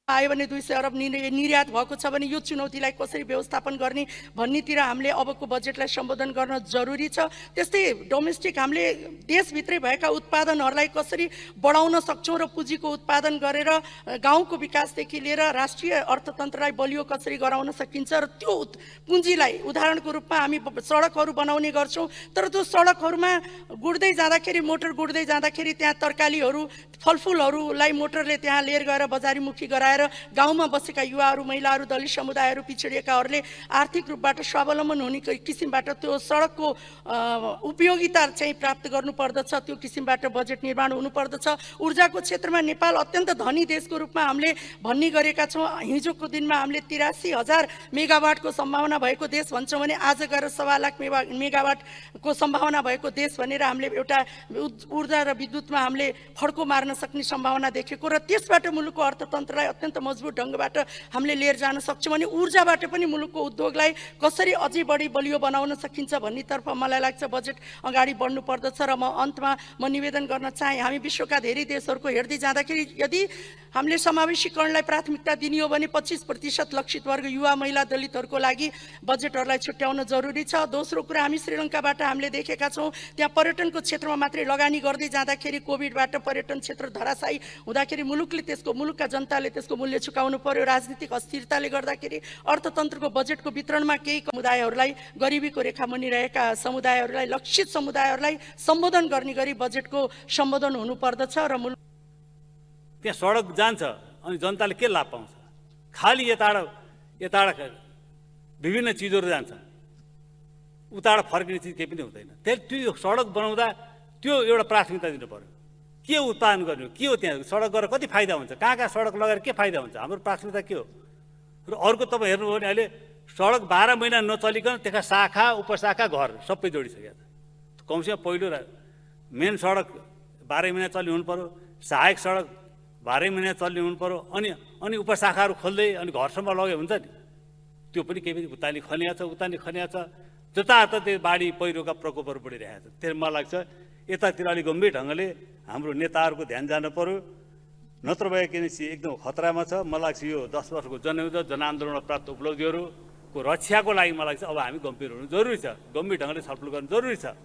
आयो भने 200 अरब निर्यात भएको छ भने यो चुनौतीलाई कसरी व्यवस्थापन गर्ने भन्नेतिर हामीले अबको बजेटलाई सम्बोधन गर्न जरुरी छ। त्यस्तै डोमेस्टिक हामीले देशभित्रै भएका उत्पादनहरूलाई कसरी बढाउन सक्छौँ र पुँजीको उत्पादन गरेर गाउँको विकासदेखि लिएर राष्ट्रिय अर्थतन्त्रलाई बलियो कसरी गराउन सकिन्छ र त्यो पुँजीलाई उदाहरणको रूपमा हामी सडकहरू बनाउने गर्छौँ, तर त्यो सडकहरूमा गुड्दै जाँदाखेरि, मोटर गुड्दै जाँदाखेरि त्यहाँ तरकारीहरू, फलफुलहरूलाई मोटरले त्यहाँ लिएर गएर बजारीमुखी गराएर गाउँमा बसेका युवाहरू, महिलाहरू, दलित समुदायहरू, पिछडिएकाहरूले आर्थिक रूपबाट स्वावलम्बन हुने किसिमबाट त्यो सडकको उपयोगिता चाहिँ प्राप्त गर्नुपर्दछ। त्यो किसिमबाट बजेट निर्माण हुनुपर्दछ। ऊर्जाको क्षेत्रमा नेपाल अत्यन्त धनी देशको रूपमा हामीले भन्ने गरेका छौँ। हिजोको दिनमा हामीले 83,000 मेगावाटको सम्भावना भएको देश भन्छौँ भने आज गएर 1.25 लाख मेगावाटको सम्भावना भएको देश भनेर हामीले एउटा ऊर्जा र विद्युतमा हामीले फड्को मार्न सक्ने सम्भावना देखेको र त्यसबाट मुलुकको अर्थतन्त्रलाई अत्यन्त मजबुत ढङ्गबाट हामीले लिएर जान सक्छौँ भने ऊर्जाबाट पनि मुलुकको उद्योगलाई कसरी अझै बढी बलियो बनाउन सकिन्छ भन्नेतर्फ मलाई लाग्छ बजेट अगाडि बढ्नु पर्दछ। र म अन्तमा निवेदन गर्न चाहे, हामी विश्वका धेरै देशहरूको हेर्दै जाँदाखेरि यदि हामीले समावेशीकरणलाई प्राथमिकता दिने हो भने 25% लक्षित वर्ग युवा, महिला, दलितहरूको लागि बजेटहरूलाई छुट्याउन जरुरी छ। दोस्रो कुरा, हामी श्रीलङ्काबाट हामीले देखेका छौँ त्यहाँ पर्यटनको क्षेत्रमा मात्रै लगानी गर्दै जाँदाखेरि कोभिडबाट पर्यटन क्षेत्र धराशायी हुँदाखेरि मुलुकका जनताले त्यसको मूल्य चुकाउनु पर्यो। राजनीतिक अस्थिरताले गर्दाखेरि अर्थतन्त्रको बजेटको वितरणमा केही समुदायहरूलाई, गरिबीको रेखामुनि रहेका समुदायहरूलाई, लक्षित समुदायहरूलाई सम्बोधन गर्ने गरी बजेटको सम्बोधन हुनुपर्दछ। र त्यहाँ सडक जान्छ अनि जनताले के लाभ पाउँछ? खालि यताबाट विभिन्न चिजहरू जान्छ, उताबाट फर्किने चिज केही पनि हुँदैन। त्यो सडक बनाउँदा त्यो एउटा प्राथमिकता दिनु पर्यो। के उत्पादन गर्ने हो, के हो, त्यहाँ सडक गरेर कति फाइदा हुन्छ, कहाँ सडक लगाएर के फाइदा हुन्छ, हाम्रो प्राथमिकता के हो? र अर्को तपाईँ हेर्नुभयो भने अहिले सडक 12 महिना नचलिकन त्यसका शाखा, उपशाखा, घर सबै जोडिसकेको छ। कमसेकम पहिलो मेन सडक 12 महिना चल्ने हुनु पर्यो, सहायक सडक 12 महिना चल्ने हुनु पर्यो, अनि उपशाखाहरू खोल्दै अनि घरसम्म लग्यो हुन्छ नि। त्यो पनि केही पनि उतानी खनिया छ जताततै त्यो बाढी पहिरोका प्रकोपहरू बढिरहेको छ। त्यसले मलाई लाग्छ यतातिर अलिक गम्भीर ढङ्गले हाम्रो नेताहरूको ध्यान जानु पर्यो, नत्र भए किनकि एकदम खतरामा छ। मलाई लाग्छ यो 10 वर्षको जनयुद्ध, जनआन्दोलनमा प्राप्त उपलब्धिहरूको रक्षाको लागि मलाई लाग्छ अब हामी गम्भीर हुनु जरुरी छ, गम्भीर ढङ्गले छलफल गर्नु जरुरी छ।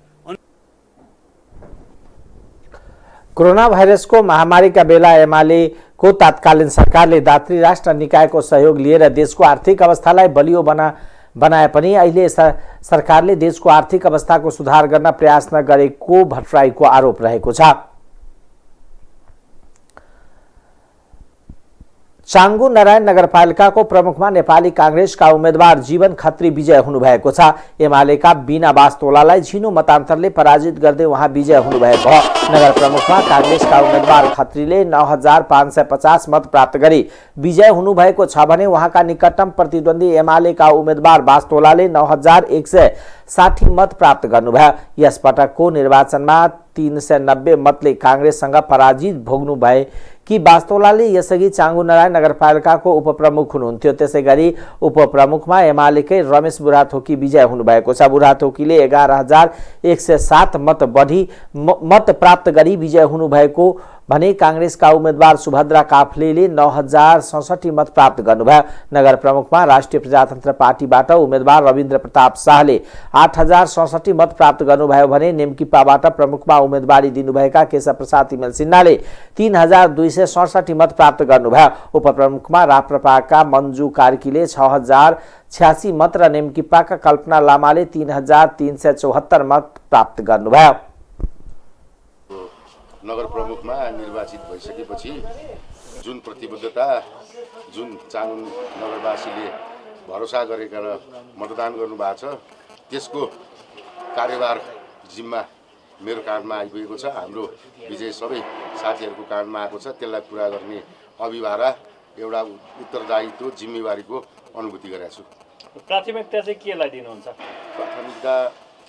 कोरोना भाइरसको महामारीका बेला एमाले को तात्कालीन सरकारले दात्री राष्ट्र निकायको सहयोग लिएर देशको आर्थिक अवस्थालाई बलियो बनाए पनि अहिले सरकारले देशको आर्थिक अवस्थाको सुधार गर्न प्रयास नगरेको भट्टराईको आरोप रहेको छ। चांगु नारायण नगरपालिकाको प्रमुखमा नेपाली कांग्रेसका उम्मेदवार जीवन खत्री विजय हुनुभएको छ। एमालेका बीना बास्तोलालाई झिनो मतान्तरले पराजित गर्दै उहाँ विजय हुनुभएको हो। नगर प्रमुखमा कांग्रेसका उम्मेदवार खत्रीले 9,550 मत प्राप्त गरी विजय हुनुभएको छ भने उहाँका निकटतम प्रतिद्वन्दी एमालेका उम्मेदवार बास्तोलाले 9,160 मत प्राप्त गर्नुभयो। यसपटकको निर्वाचनमा 390 मतले कांग्रेससँग पराजित भोग्नु भए कि बास्तोलाले यसअघि चांगु नारायण नगरपालिकाको उपप्रमुख हुनुहुन्थ्यो। त्यसैगरी उपप्रमुखमा एमालेकै रमेश बुढाथोकी विजय हुनुभएको छ। बुढाथोकीले 11,107 मत प्राप्त गरी विजय हुनुभएको भने कांग्रेसका उम्मेदवार सुभद्रा काफ्लेले 9,067 मत प्राप्त गर्नुभयो। नगर प्रमुखमा राष्ट्रिय प्रजातन्त्र पार्टीबाट उम्मेदवार रविन्द्र प्रताप शाहले 8,067 मत प्राप्त गर्नुभयो भने नेमकिपाबाट प्रमुखमा उम्मेदवारी दिनुभएका केशव प्रसाद तिमेल सिन्हाले 3,267 मत प्राप्त गर्नुभयो। उपप्रमुखमा राप्रपाका मन्जु कार्कीले 6,086 मत र नेमकिपाका कल्पना लामाले 3,374 मत प्राप्त गर्नुभयो। नगर प्रमुखमा निर्वाचित भइसकेपछि जुन प्रतिबद्धता, जुन चांगु नगरवासीले भरोसा गरेर मतदान गर्नुभएको छ त्यसको कार्यभार जिम्मा मेरो काँधमा आइपुगेको छ। हाम्रो विजय सबै साथीहरूको काँधमा आएको छ। त्यसलाई पुरा गर्ने अभिभारा एउटा उत्तरदायित्व, जिम्मेवारीको अनुभूति गरेको छु। प्राथमिकता चाहिँ केलाई दिनुहुन्छ? प्राथमिकता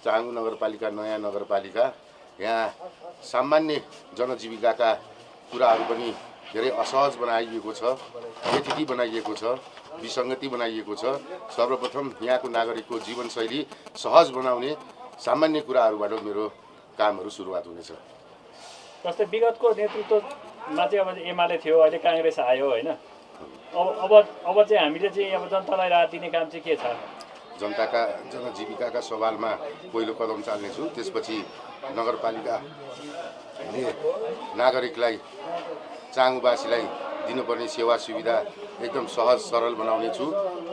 चांगु नगरपालिका नयाँ नगरपालिका यहाँ सामान्य जनजीविकाका कुराहरू पनि धेरै असहज बनाइएको छ, बेथिति बनाइएको छ, विसङ्गति बनाइएको छ। सर्वप्रथम यहाँको नागरिकको जीवनशैली सहज बनाउने सामान्य कुराहरूबाट मेरो कामहरू सुरुवात हुनेछ। जस्तै विगतको नेतृत्वमा चाहिँ अब एमाले थियो, अहिले काङ्ग्रेस आयो होइन, अब चाहिँ हामीले चाहिँ अब जनतालाई राहत दिने काम चाहिँ के छ? जनताका जनजीविकाका सवालमा पहिलो कदम चाल्नेछु। त्यसपछि नगरपालिकाले नागरिकलाई चाङुबासीलाई दिनुपर्ने सेवा सुविधा एकदम सहज सरल बनाउनेछु।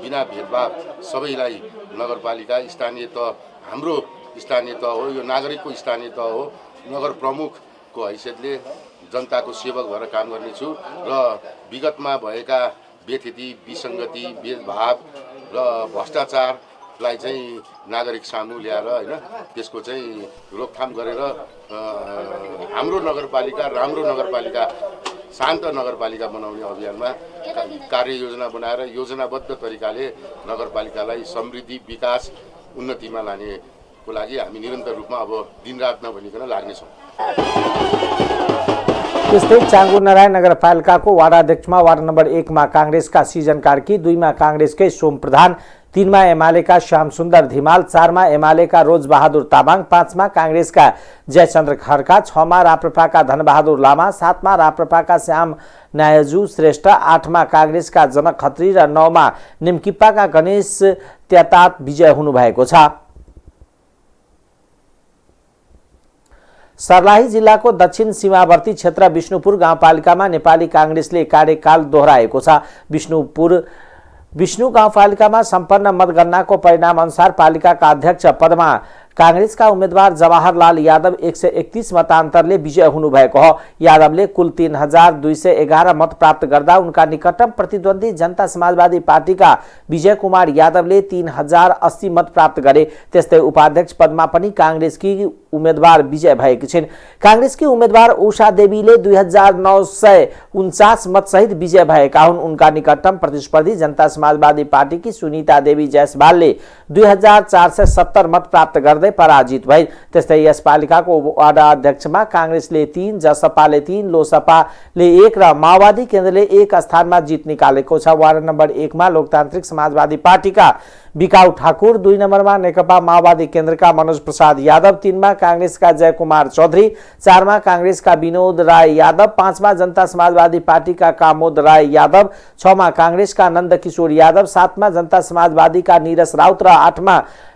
बिना भेदभाव सबैलाई नगरपालिका स्थानीय तह, हाम्रो स्थानीय तह हो, यो नागरिकको स्थानीय तह हो, नगर प्रमुखको हैसियतले जनताको सेवक भएर काम गर्नेछु र विगतमा भएका बेथिति, विसङ्गति, भेदभाव र भ्रष्टाचारलाई चाहिँ नागरिक सामु ल्याएर होइन त्यसको चाहिँ रोकथाम गरेर हाम्रो नगरपालिका राम्रो नगरपालिका, शान्त नगरपालिका बनाउने अभियानमा कार्ययोजना बनाएर योजनाबद्ध तरिकाले नगरपालिकालाई समृद्धि, विकास, उन्नतिमा लानेको लागि हामी निरन्तर रूपमा अब दिनरात नभनिकन लाग्नेछौँ। त्यस्तै चाङ्गु नारायण नगरपालिकाको वार्ड अध्यक्षमा वार्ड नम्बर 1 मा काङ्ग्रेसका सिजन कार्की, 2 मा काङ्ग्रेसकै सोम प्रधान, 3 मा एमालेका श्याम सुन्दर धिमाल, 4 मा एमालेका रोज बहादुर तामाङ, 5 मा काङ्ग्रेसका जयचन्द्र खड्का, 6 मा राप्रपाका धनबहादुर लामा, 7 मा राप्रपाका श्याम नायजु श्रेष्ठ, 8 मा काङ्ग्रेसका जनक खत्री र 9 मा निम्किप्पाका गणेश त्यातात विजय हुनुभएको छ। सर्लाही जिल्लाको दक्षिण सीमावर्ती क्षेत्र विष्णुपुर गाउँपालिकामा नेपाली काङ्ग्रेसले कार्यकाल दोहोऱ्याएको छ। विष्णु गाउँपालिकामा सम्पन्न मतगणनाको परिणाम अनुसार पालिकाका अध्यक्ष पदमा काङ्ग्रेसका उम्मेदवार जवाहरलाल यादव 131 मतान्तरले विजय हुनुभएको हो। यादवले कुल 3211 मत प्राप्त गर्दा उनका निकटतम प्रतिद्वन्दी जनता समाजवादी पार्टीका विजय कुमार यादवले 3080 मत प्राप्त गरे। त्यस्तै उपाध्यक्ष पदमा पनि काङ्ग्रेसकी उम्मेदवार विजय भएकी छिन्। काङ्ग्रेसकी उम्मेदवार उषा देवीले 2949 मत सहित विजय भएका हुन्। उनका निकटतम प्रतिस्पर्धी जनता समाजवादी पार्टीकी सुनीता देवी जायसवालले 2470 मत प्राप्त गर्दै पराजित भए। त्यस्तै यस पालिकाको वार्ड अध्यक्षमा काङ्ग्रेसले 3, जसपाले 3, लोसपाले 1 र माओवादी केन्द्रले 1 स्थानमा जित निकालेको छ। वार्ड नम्बर 1 मा लोकतान्त्रिक समाजवादी पार्टीका बिकाउ ठाकुर, 2 नम्बरमा नेकपा माओवादी केन्द्रका मनोज प्रसाद यादव, 3 मा काङ्ग्रेसका जयकुमार चौधरी, 4 मा काङ्ग्रेसका विनोद राय यादव, 5 मा जनता समाजवादी पार्टीका कामोद राय यादव, 6 मा काङ्ग्रेसका नन्दकिशोर यादव, 7 मा जनता समाजवादीका नीरज राउत र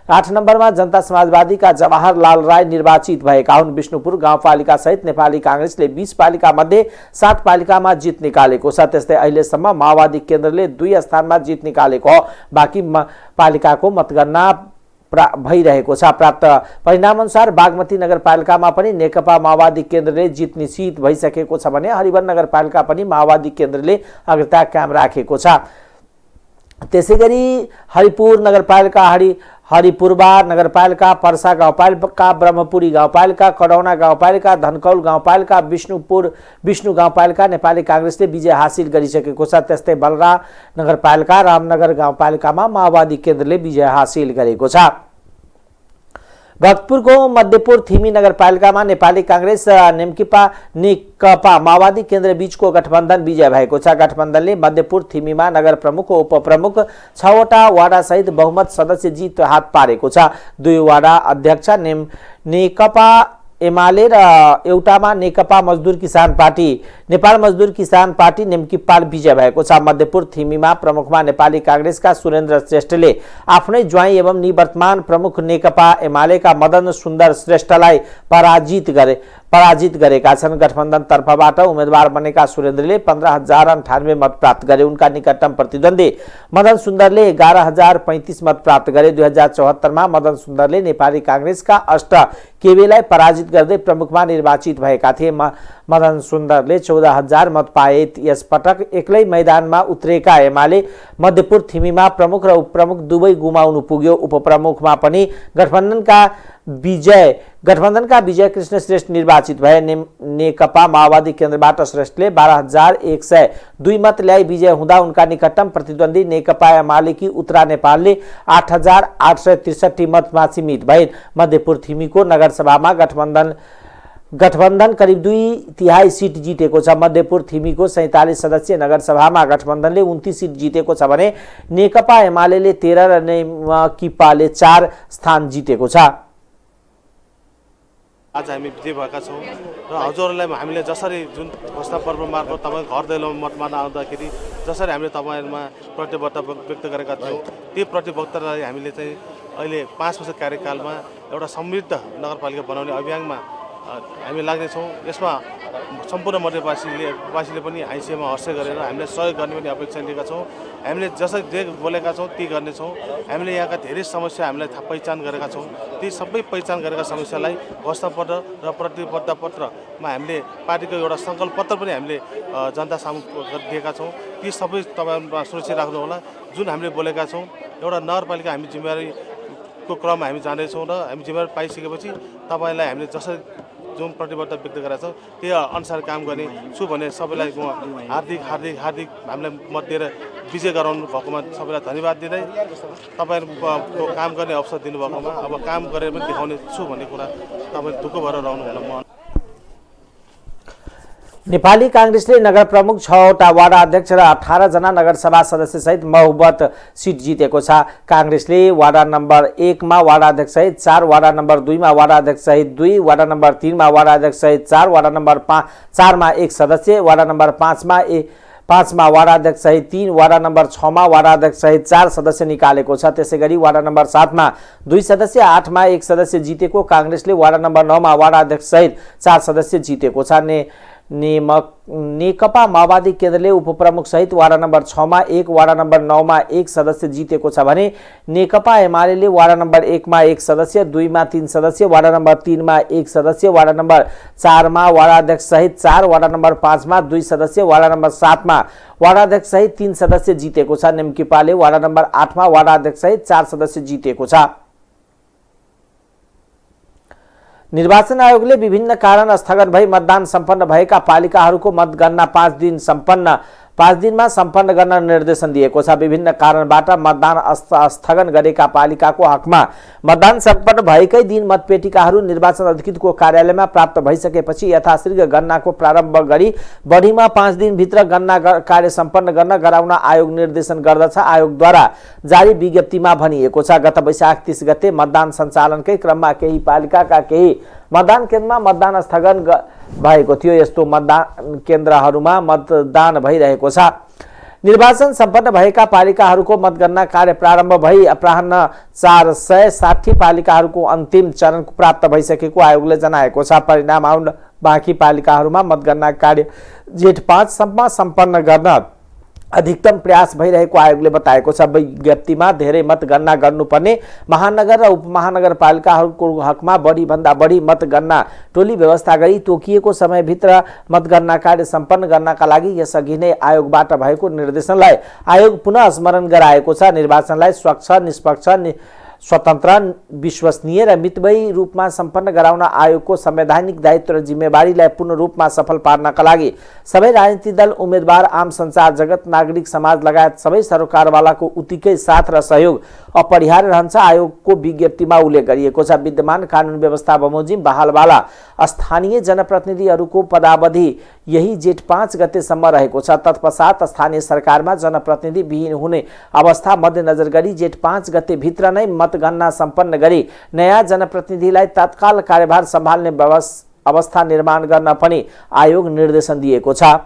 8 नम्बरमा जनता समाजवादीका जवाहरलाल राय निर्वाचित भएका हुन्। विष्णुपुर गाउँपालिका सहित नेपाली काङ्ग्रेसले 20 पालिका मध्ये 7 पालिकामा जित निकालेको छ। त्यस्तै अहिलेसम्म माओवादी केन्द्रले 2 स्थानमा जित निकालेको हो। बाँकी पालिकाको मतगणना भइरहेको छ। प्राप्त परिणाम अनुसार बागमती नगरपालिकामा पनि नेकपा माओवादी केन्द्रले जित निश्चित भइसकेको छ भने हरिवन नगरपालिका पनि माओवादी केन्द्रले अग्रता कायम राखेको छ। त्यसैगरी हरिपुर नगरपालिका, हरिपुरबा नगरपालिका, पर्सा गाउँपालिका, ब्रह्मपुरी गाउँपालिका, कडौना गाउँपालिका, धनकौल गाउँपालिका, विष्णु गाउँपालिका नेपाली काङ्ग्रेसले विजय हासिल गरिसकेको छ। त्यस्तै बलरा नगरपालिका, रामनगर गाउँपालिकामा माओवादी केन्द्रले विजय हासिल गरेको छ। भक्तपुरको मध्यपुर थिमी नगरपालिकामा नेपाली काङ्ग्रेस नेकपा माओवादी केन्द्र बीचको गठबन्धन विजय भएको छ। गठबन्धनले मध्यपुर थिमीमा नगर प्रमुख, उपप्रमुख, 6 वटा वाडा सहित बहुमत सदस्य जित हात पारेको छ। 2 वाडा अध्यक्ष नेकपा एमाले र एउटामा नेकपा मजदुर किसान पार्टी, नेपाल मजदुर किसान पार्टी नेमकिपाल विजय भएको छ। मध्यपुर थिमीमा प्रमुखमा नेपाली काङ्ग्रेसका सुरेन्द्र श्रेष्ठले आफ्नै ज्वाइँ एवं निवर्तमान प्रमुख नेकपा एमालेका मदन सुन्दर श्रेष्ठलाई पराजित गरेका छन्। गठबन्धन तर्फबाट उम्मेदवार बनेका सुरेन्द्रले 15098 मत प्राप्त गरे। उनका निकटतम प्रतिद्वन्दी मदन सुन्दरले 11035 मत प्राप्त गरे। 2074 मा मदन सुन्दरले नेपाली काङ्ग्रेसका अष्ट केवेलाई पराजित गर्दै प्रमुखमा निर्वाचित भएका थिए। मदन सुन्दरले 14000 मत पाए। यस पटक एक्लै मैदानमा उत्रेका एमाले मध्यपुर थिमीमा प्रमुख र उपप्रमुख दुवै गुमाउनु पुग्यो। उपप्रमुखमा पनि गठबन्धनका विजय कृष्ण श्रेष्ठ निर्वाचित भए। नेकपा माओवादी केन्द्रबाट श्रेष्ठले 12102 मत ल्याई विजय हुँदा उनका निकटतम प्रतिद्वन्दी नेकपा एमालेकी उत्तरा नेपालले 8863 मतमा सीमित भए। मध्यपुर थिमीको नगरसभामा गठबन्धन करिब 2/3 सिट जितेको छ। मध्यपुर थिमीको 47 सदस्यीय नगरसभामा गठबन्धनले 29 सिट जितेको छ भने नेकपा एमाले 13 र नेकपाले 4 स्थान जितेको छ। आज हामी विजय भएका छौँ र हजुरहरूलाई हामीले जसरी जुन घोषणा पर्व मार्फत तपाईँ घर दैलोमा मत माग्न आउँदाखेरि जसरी हामीले तपाईँहरूमा प्रतिबद्धता व्यक्त गरेका थियौँ त्यो प्रतिबद्धतालाई हामीले चाहिँ अहिले 5 वर्ष कार्यकालमा एउटा समृद्ध नगरपालिका बनाउने अभियानमा हामी लाग्नेछौँ। यसमा सम्पूर्ण मध्यवासीले पनि हाइसियामा हर्ष गरेर हामीले सहयोग गर्ने पनि अपेक्षा लिएका छौँ। हामीले जसरी जे बोलेका छौँ ती गर्नेछौँ। हामीले यहाँका धेरै समस्या हामीलाई पहिचान गरेका छौँ। ती सबै पहिचान गरेका समस्यालाई घोषणापत्र र प्रतिबद्धता पत्रमा हामीले पार्टीको एउटा सङ्कल्प पत्र पनि हामीले जनता सामु दिएका छौँ। ती सबै तपाईँहरूमा सुरक्षित राख्नुहोला। जुन हामीले बोलेका छौँ एउटा नगरपालिका हामी जिम्मेवारीको क्रममा हामी जाँदैछौँ र हामी जिम्मेवारी पाइसकेपछि तपाईँलाई हामीले जसरी जुन प्रतिबद्धता व्यक्त गरेका छौँ त्यही अनुसार काम गर्ने छु भने सबैलाई म हार्दिक हामीलाई मत दिएर विजय गराउनु भएकोमा सबैलाई धन्यवाद दिँदै तपाईँहरूको काम गर्ने अवसर दिनुभएकोमा अब काम गरेर पनि देखाउने छु भन्ने कुरा तपाईँ ढुक्क भएर रहनु होला। म नेपाली कांग्रेसले नगर प्रमुख 6वटा वार्ड अध्यक्ष र 18 जना नगरसभा सदस्य सहित महुबत सिट जितेको छ। कांग्रेसले वार्ड नम्बर 1 मा वार्ड अध्यक्ष सहित 4, वार्ड नम्बर 2 मा वार्ड अध्यक्ष सहित 2, वार्ड नम्बर 3 मा वार्ड अध्यक्ष सहित 4, वार्ड नम्बर 4 मा 1 सदस्य, वार्ड नम्बर 5 मा वार्ड अध्यक्ष सहित 3, वार्ड नम्बर 6 मा वार्ड अध्यक्ष सहित 4 सदस्य निकालेको छ। त्यसैगरी वार्ड नम्बर 7 मा 2 सदस्य, 8 मा 1 सदस्य जितेको कांग्रेसले वार्ड नम्बर 9 मा वार्ड अध्यक्ष सहित 4 सदस्य जितेको छ। नेकपा माओवादी केन्द्रले उपप्रमुख सहित वार्ड नम्बर 6 मा 1, वार्ड नम्बर 9 मा 1 सदस्य जितेको छ भने नेकपा एमाले वार्ड नम्बर 1 मा 1 सदस्य, 2 मा 3 सदस्य, वार्ड नम्बर 3 मा 1 सदस्य, वार्ड नम्बर 4 मा वार्ड अध्यक्ष सहित 4, वार्ड नम्बर 5 मा 2 सदस्य, वार्ड नम्बर 7 मा वार्ड अध्यक्ष सहित 3 सदस्य जितेको छ। नेकपाले वार्ड नम्बर 8 मा वार्ड अध्यक्ष सहित 4 सदस्य जितेको छ। निर्वाचन आयोगले विभिन्न कारण स्थगन भई मतदान सम्पन्न भएका पालिकाहरूको मतगणना 5 दिनमा सम्पन्न गर्न निर्देशन दिएको छ। विभिन्न कारणबाट मतदान स्थगन गरेका पालिकाको हकमा मतदान सम्पन्न भएकै दिन मतपेटिकाहरू निर्वाचन अधिकृतको कार्यालयमा प्राप्त भइसकेपछि यथाशीघ्र गणनाको प्रारम्भ गरी बढीमा 5 दिनभित्र गणना कार्य सम्पन्न गर्न गराउन आयोग निर्देशन गर्दछ। आयोगद्वारा जारी विज्ञप्तिमा भनिएको छ, गत वैशाख 30 गते मतदान सञ्चालनकै क्रममा केही पालिकाका केही मतदान केन्द्रमा मतदान स्थगन भएको थियो। यस्तो मतदान केन्द्रहरूमा मतदान भइरहेको छ। निर्वाचन सम्पन्न भएका पालिकाहरूको मतगणना कार्य प्रारम्भ भई अपराह्न 460 पालिकाहरूको अन्तिम चरण प्राप्त भइसकेको आयोगले जनाएको छ। परिणाम आउन बाँकी पालिकाहरूमा मतगणना कार्य जेठ 5 सम्म सम्पन्न गर्न अधिकतम प्रयास भइरहेको आयोगले बताएको छ। विज्ञप्तिमा धेरै मतगणना गर्नुपर्ने महानगर र उपमहानगरपालिकाहरूको हकमा बढीभन्दा बढी मतगणना टोली व्यवस्था गरी तोकिएको समयभित्र मतगणना कार्य सम्पन्न गर्नका लागि यसअघि नै आयोगबाट भएको निर्देशनलाई आयोग पुनः स्मरण गराएको छ। निर्वाचनलाई स्वच्छ, निष्पक्ष, स्वतन्त्र, विश्वसनीय र मितव्ययी रूपमा सम्पन्न गराउन आयोगको संवैधानिक दायित्व र जिम्मेवारीलाई पूर्ण रूपमा सफल पार्नका लागि सबै राजनीतिक दल, उम्मेदवार, आम संचार जगत, नागरिक समाज लगायत सबै सरकारवालाको उत्तिकै साथ र सहयोग अपरिहार्य रहन्छ। आयोगको विज्ञप्तिमा उल्लेख गरिएको छ, विद्यमान कानुन व्यवस्था बमोजिम बहालवाला स्थानीय जनप्रतिनिधिहरूको पदावधि यही जेठ 5 गतेसम्म रहेको छ। तत्पश्चात स्थानीय सरकारमा जनप्रतिनिधि विहीन हुने अवस्था मध्यनजर गरी जेठ 5 गते भित्र नै मतगणना सम्पन्न गरी नयाँ जनप्रतिनिधिलाई तत्काल कार्यभार सम्हाल्ने अवस्था निर्माण गर्न पनि आयोग निर्देशन दिएको छ।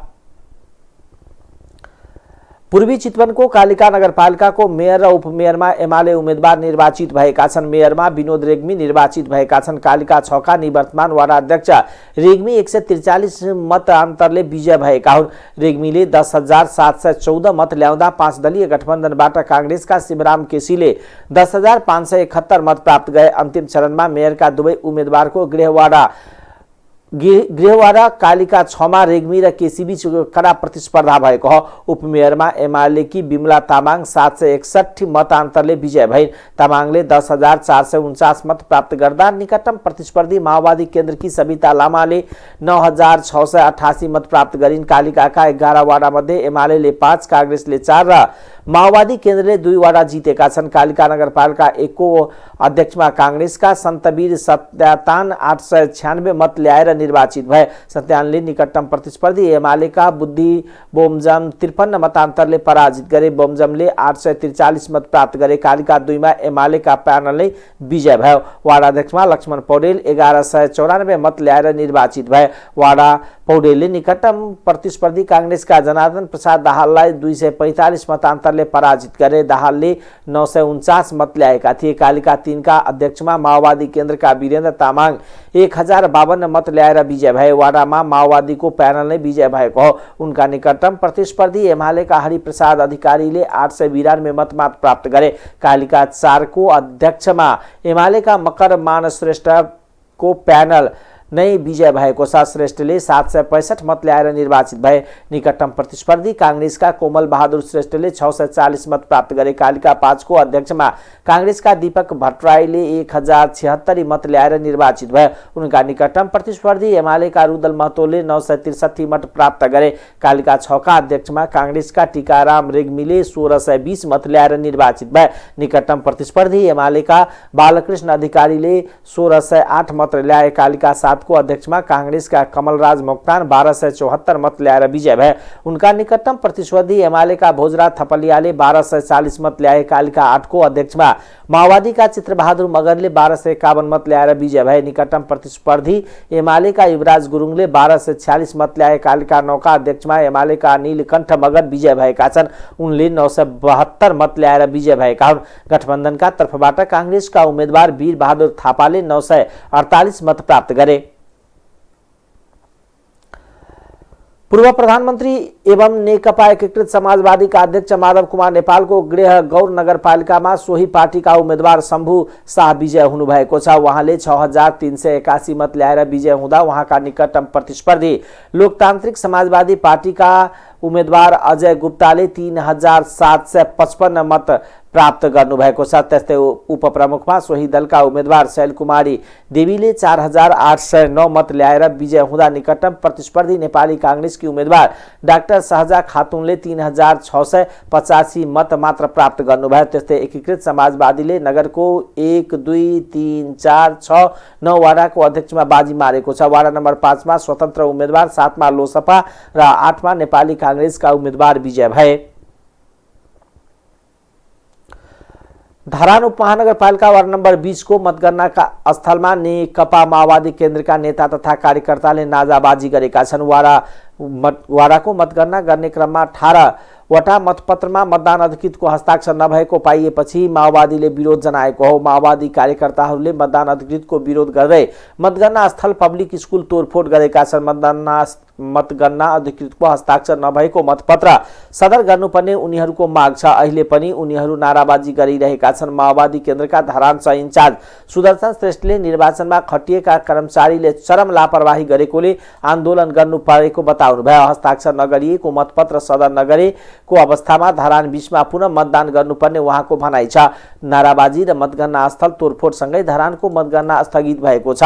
पूर्वी चितवनको कालिका नगरपालिकाको मेयर र उपमेयरमा एमाले उम्मेदवार निर्वाचित भएका छन्। मेयरमा विनोद रेग्मी निर्वाचित भएका छन्। कालिका 6 का निवर्तमान वार्ड अध्यक्ष रेग्मी 143 मत अन्तरले विजय भएका हुन्। रेग्मीले 10,714 मत ल्याउँदा 5 दलीय गठबन्धनबाट कांग्रेसका शिवराम केसीले 10,571 मत प्राप्त गए। अन्तिम चरणमा मेयरका दुवै उम्मेदवारको गृहवाडा कालिका 6 मा रेग्मी र केसी बीच कडा प्रतिस्पर्धा भएको हो। उपमेयरमा एमालेकी बिमला तामाङ 761 मत अन्तरले विजय भइन्। तामाङले 10,449 मत प्राप्त गर्दा निकटतम प्रतिस्पर्धी माओवादी केन्द्रकी सविता लामाले 9,688 मत प्राप्त गरिन्। कालिकाका 11 वार्डा मध्ये एमाले 5, कांग्रेसले 4 र माओवादी केन्द्रले 2 वार्डा जितेका छन्। कालिका नगरपालिका 1 को अध्यक्षमा कांग्रेसका सन्तवीर सत्यातान 896 मत ल्याएर निर्वाचित भए। सत्यानले निकटतम प्रतिस्पर्धी एमालेका बुद्धि बोमजम 53 मतान्तरले पराजित गरे। बोमजमले 843 मत प्राप्त गरे। कालिका 2 मा एमालेका प्यानलले विजय भयो। वार्ड अध्यक्षमा लक्ष्मण पौडेल 1194 मत ल्याएर निर्वाचित भए। वार्ड पौडेलले निकटतम प्रतिस्पर्धी कांग्रेसका जनार्दन प्रसाद दाहाललाई 245 मतान्तरले पराजित गरे। दाहालले 949 मत ल्याएका थिए। कालिका 3 का अध्यक्षमा माओवादी केन्द्रका वीरेन्द्र तामाङ 1052 मत ल्याएर विजय भए। वाडामा माओवादीको प्यानल नै विजय भएको हो। उनका निकटतम प्रतिस्पर्धी एमालेका हरिप्रसाद अधिकारीले 892 मत मात्र प्राप्त गरे। कालिका 4 को अध्यक्षमा एमालेका मकर मान श्रेष्ठको प्यानल नै विजय भएको छ। श्रेष्ठले 765 मत ल्याएर निर्वाचित भए। निकटतम प्रतिस्पर्धी कांग्रेसका कोमल बहादुर श्रेष्ठले 640 मत प्राप्त गरे। कालिका 5 को अध्यक्षमा कांग्रेसका दीपक भट्टराईले 1076 मत ल्याएर निर्वाचित भए। उनका निकटतम प्रतिस्पर्धी एमालेका रुदल महतोले 963 मत प्राप्त गरे। कालिका 6 का अध्यक्षमा कांग्रेसका टीकाराम रेग्मीले 1620 मत ल्याएर निर्वाचित भए। निकटतम प्रतिस्पर्धी एमालेका बालकृष्ण अधिकारीले 1608 मत ल्याए। कालिका 7 को अध्यक्षमा कांग्रेसका कमलराज मोक्तान 1274 मत ल्याएर विजय भए। उनका निकटतम प्रतिस्पर्धी एमालेका भोजराज थपलियाले 1240 मत ल्याए। कालिका 8 को अध्यक्षमा माओवादीका चित्रबहादुर मगरले 1251 मत ल्याएर विजय भए। निकटतम प्रतिस्पर्धी एमालेका युवराज गुरुङले 1246 मत ल्याए। कालिका 9 का अध्यक्षमा एमालेका नीलकण्ठ मगर विजय भएका छन्। उनले 972 मत ल्याएर विजय भएका हुन्। गठबन्धनका तर्फबाट कांग्रेसका उम्मेद्वार वीर बहादुर थापाले 948 मत प्राप्त गरे। पूर्व प्रधानमन्त्री एवं नेकपा एकीकृत समाजवादी का अध्यक्ष माधव कुमार नेपालको गृह गौर नगरपालिकामा सोही पार्टीका उम्मेद्वार शम्भु शाह विजय हुनुभएको छ। उहाँले 6381 मत ल्याएर विजय हुँदा उहाँका निकटतम प्रतिस्पर्धी लोकतान्त्रिक समाजवादी पार्टीका उम्मेद्वार अजय गुप्ताले 3755 मत प्राप्त गर्नुभएको छ। त्यस्तै उपप्रमुखमा सोही दलका उम्मेद्वार शैल कुमारी देवीले 4809 मत ल्याएर विजय हुँदा निकटतम प्रतिस्पर्धी नेपाली कांग्रेसकी उम्मेद्वार डाक्टर शाहजा खातुनले 3685 मत मात्र प्राप्त गर्नुभयो। त्यस्तै एकीकृत समाजवादीले नगरको 1, 2, 3, 4, 6, 9 वाडाको अध्यक्षमा बाजी मारेको छ। वाडा नम्बर 5 मा स्वतन्त्र उम्मेद्वार, 7 मा लोसपा र 8 मा नेपाली कांग्रेसका उम्मेद्वार विजय भए। धरान उपमहानगरपालिका वार्ड नम्बर 20 को मतगणनाका स्थलमा नेकपा माओवादी केन्द्रका नेता तथा कार्यकर्ताले नाजाबाजी गरेका छन्। वाडाको मतगणना गर्ने क्रममा 18 वटा मतपत्रमा मतदान अधिकृतको हस्ताक्षर नभएको पाइएपछि माओवादीले विरोध जनाएको हो। माओवादी कार्यकर्ताहरूले मतदान अधिकृतको विरोध गर्दै मतगणना स्थल पब्लिक स्कुल तोडफोड गरेका छन्। मतगणना अधिकृतको हस्ताक्षर नभएको मतपत्र सदर गर्नुपर्ने उनीहरूको माग छ। अहिले पनि उनीहरू नाराबाजी गरिरहेका छन्। माओवादी केन्द्रका धरान सह इन्चार्ज सुदर्शन श्रेष्ठले निर्वाचनमा खटिएका कर्मचारीले चरम लापरवाही गरेकोले आन्दोलन गर्नु परेको बताउनुभयो। हस्ताक्षर नगरिएको मतपत्र सदर नगरेको अवस्थामा धरान 20 मा पुनः मतदान गर्नुपर्ने उहाँको भनाइ छ। नाराबाजी र मतगणना स्थल तोडफोडसँगै धरानको मतगणना स्थगित भएको छ।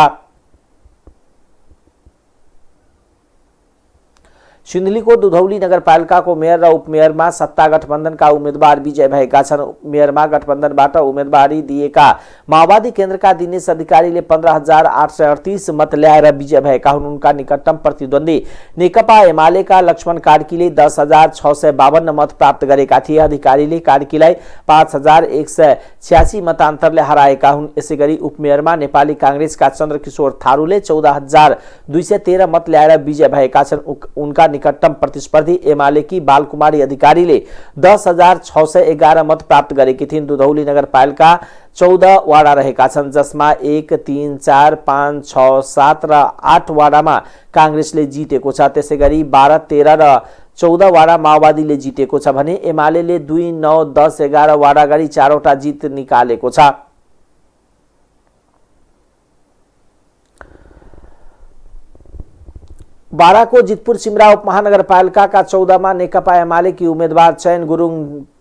सिन्धुलीको दुधौली नगरपालिकाको मेयर र उपमेयरमा सत्ता गठबन्धनका उम्मेद्वार विजय भएका छन्। मेयरमा गठबन्धनबाट उम्मेदवारी दिएका माओवादी केन्द्रका दिनेश अधिकारीले 15838 मत ल्याएर विजय भएका हुन्। उनका निकटतम प्रतिद्वन्दी नेकपा एमालेका लक्ष्मण कार्कीले 10652 मत प्राप्त गरेका थिए। अधिकारीले कार्कीलाई 5186 मतान्तरले हराएका हुन्। यसैगरी उपमेयरमा नेपाली कांग्रेसका चन्द्रकिशोर थारूले 14213 मत ल्याएर विजय भएका छन्। उनका निकटतम प्रतिस्पर्धी एमालेकी बालकुमारी अधिकारीले 10611 मत प्राप्त गरेकी थिइन्। दुधौली नगरपालिका 14 वाडा रहेका छन्, जसमा 1, 3, 4, 5, 6, 7 र 8 वाडामा कांग्रेसले जितेको छ। त्यसैगरी 12, 13 र 14 वाडा माओवादीले जितेको छ भने एमालेले 2, 9, 10, 11 वाडा गरी 4 वटा जित निकालेको छ। बाराको जितपुर सिमरा उपमहानगरपालिकाका 14 मा नेकपा एमालेकी उम्मेद्वार चयन गुरुङ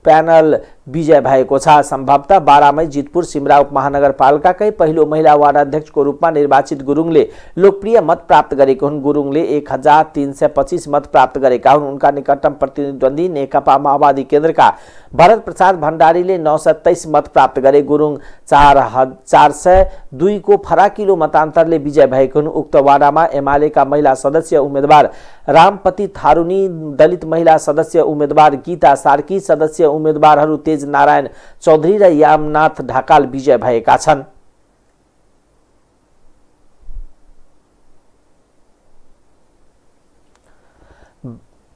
प्यानल विजय भएको छ। सम्भवतः बारामै जितपुर सिमरा उपमहानगरपालिकाकै पहिलो महिला वार्ड अध्यक्षको रूपमा निर्वाचित गुरुङले लोकप्रिय मत प्राप्त गरेको हुन्। गुरुङले 1325 मत प्राप्त गरेका हुन्। उनका निकटतम प्रतिद्वन्दी नेकपा माओवादी केन्द्रका भरत प्रसाद भण्डारीले 923 मत प्राप्त गरे। गुरुङ 402 को फराकिलो मतान्तरले विजय भएको हुन्। उक्त वार्डमा एमालेका महिला सदस्य उम्मेदवार रामपति थारुनी, दलित महिला सदस्य उम्मेदवार गीता सार्की, सदस्य उम्मेदवारहरू तेज नारायण चौधरी र यामनाथ ढकाल विजय भएका छन्।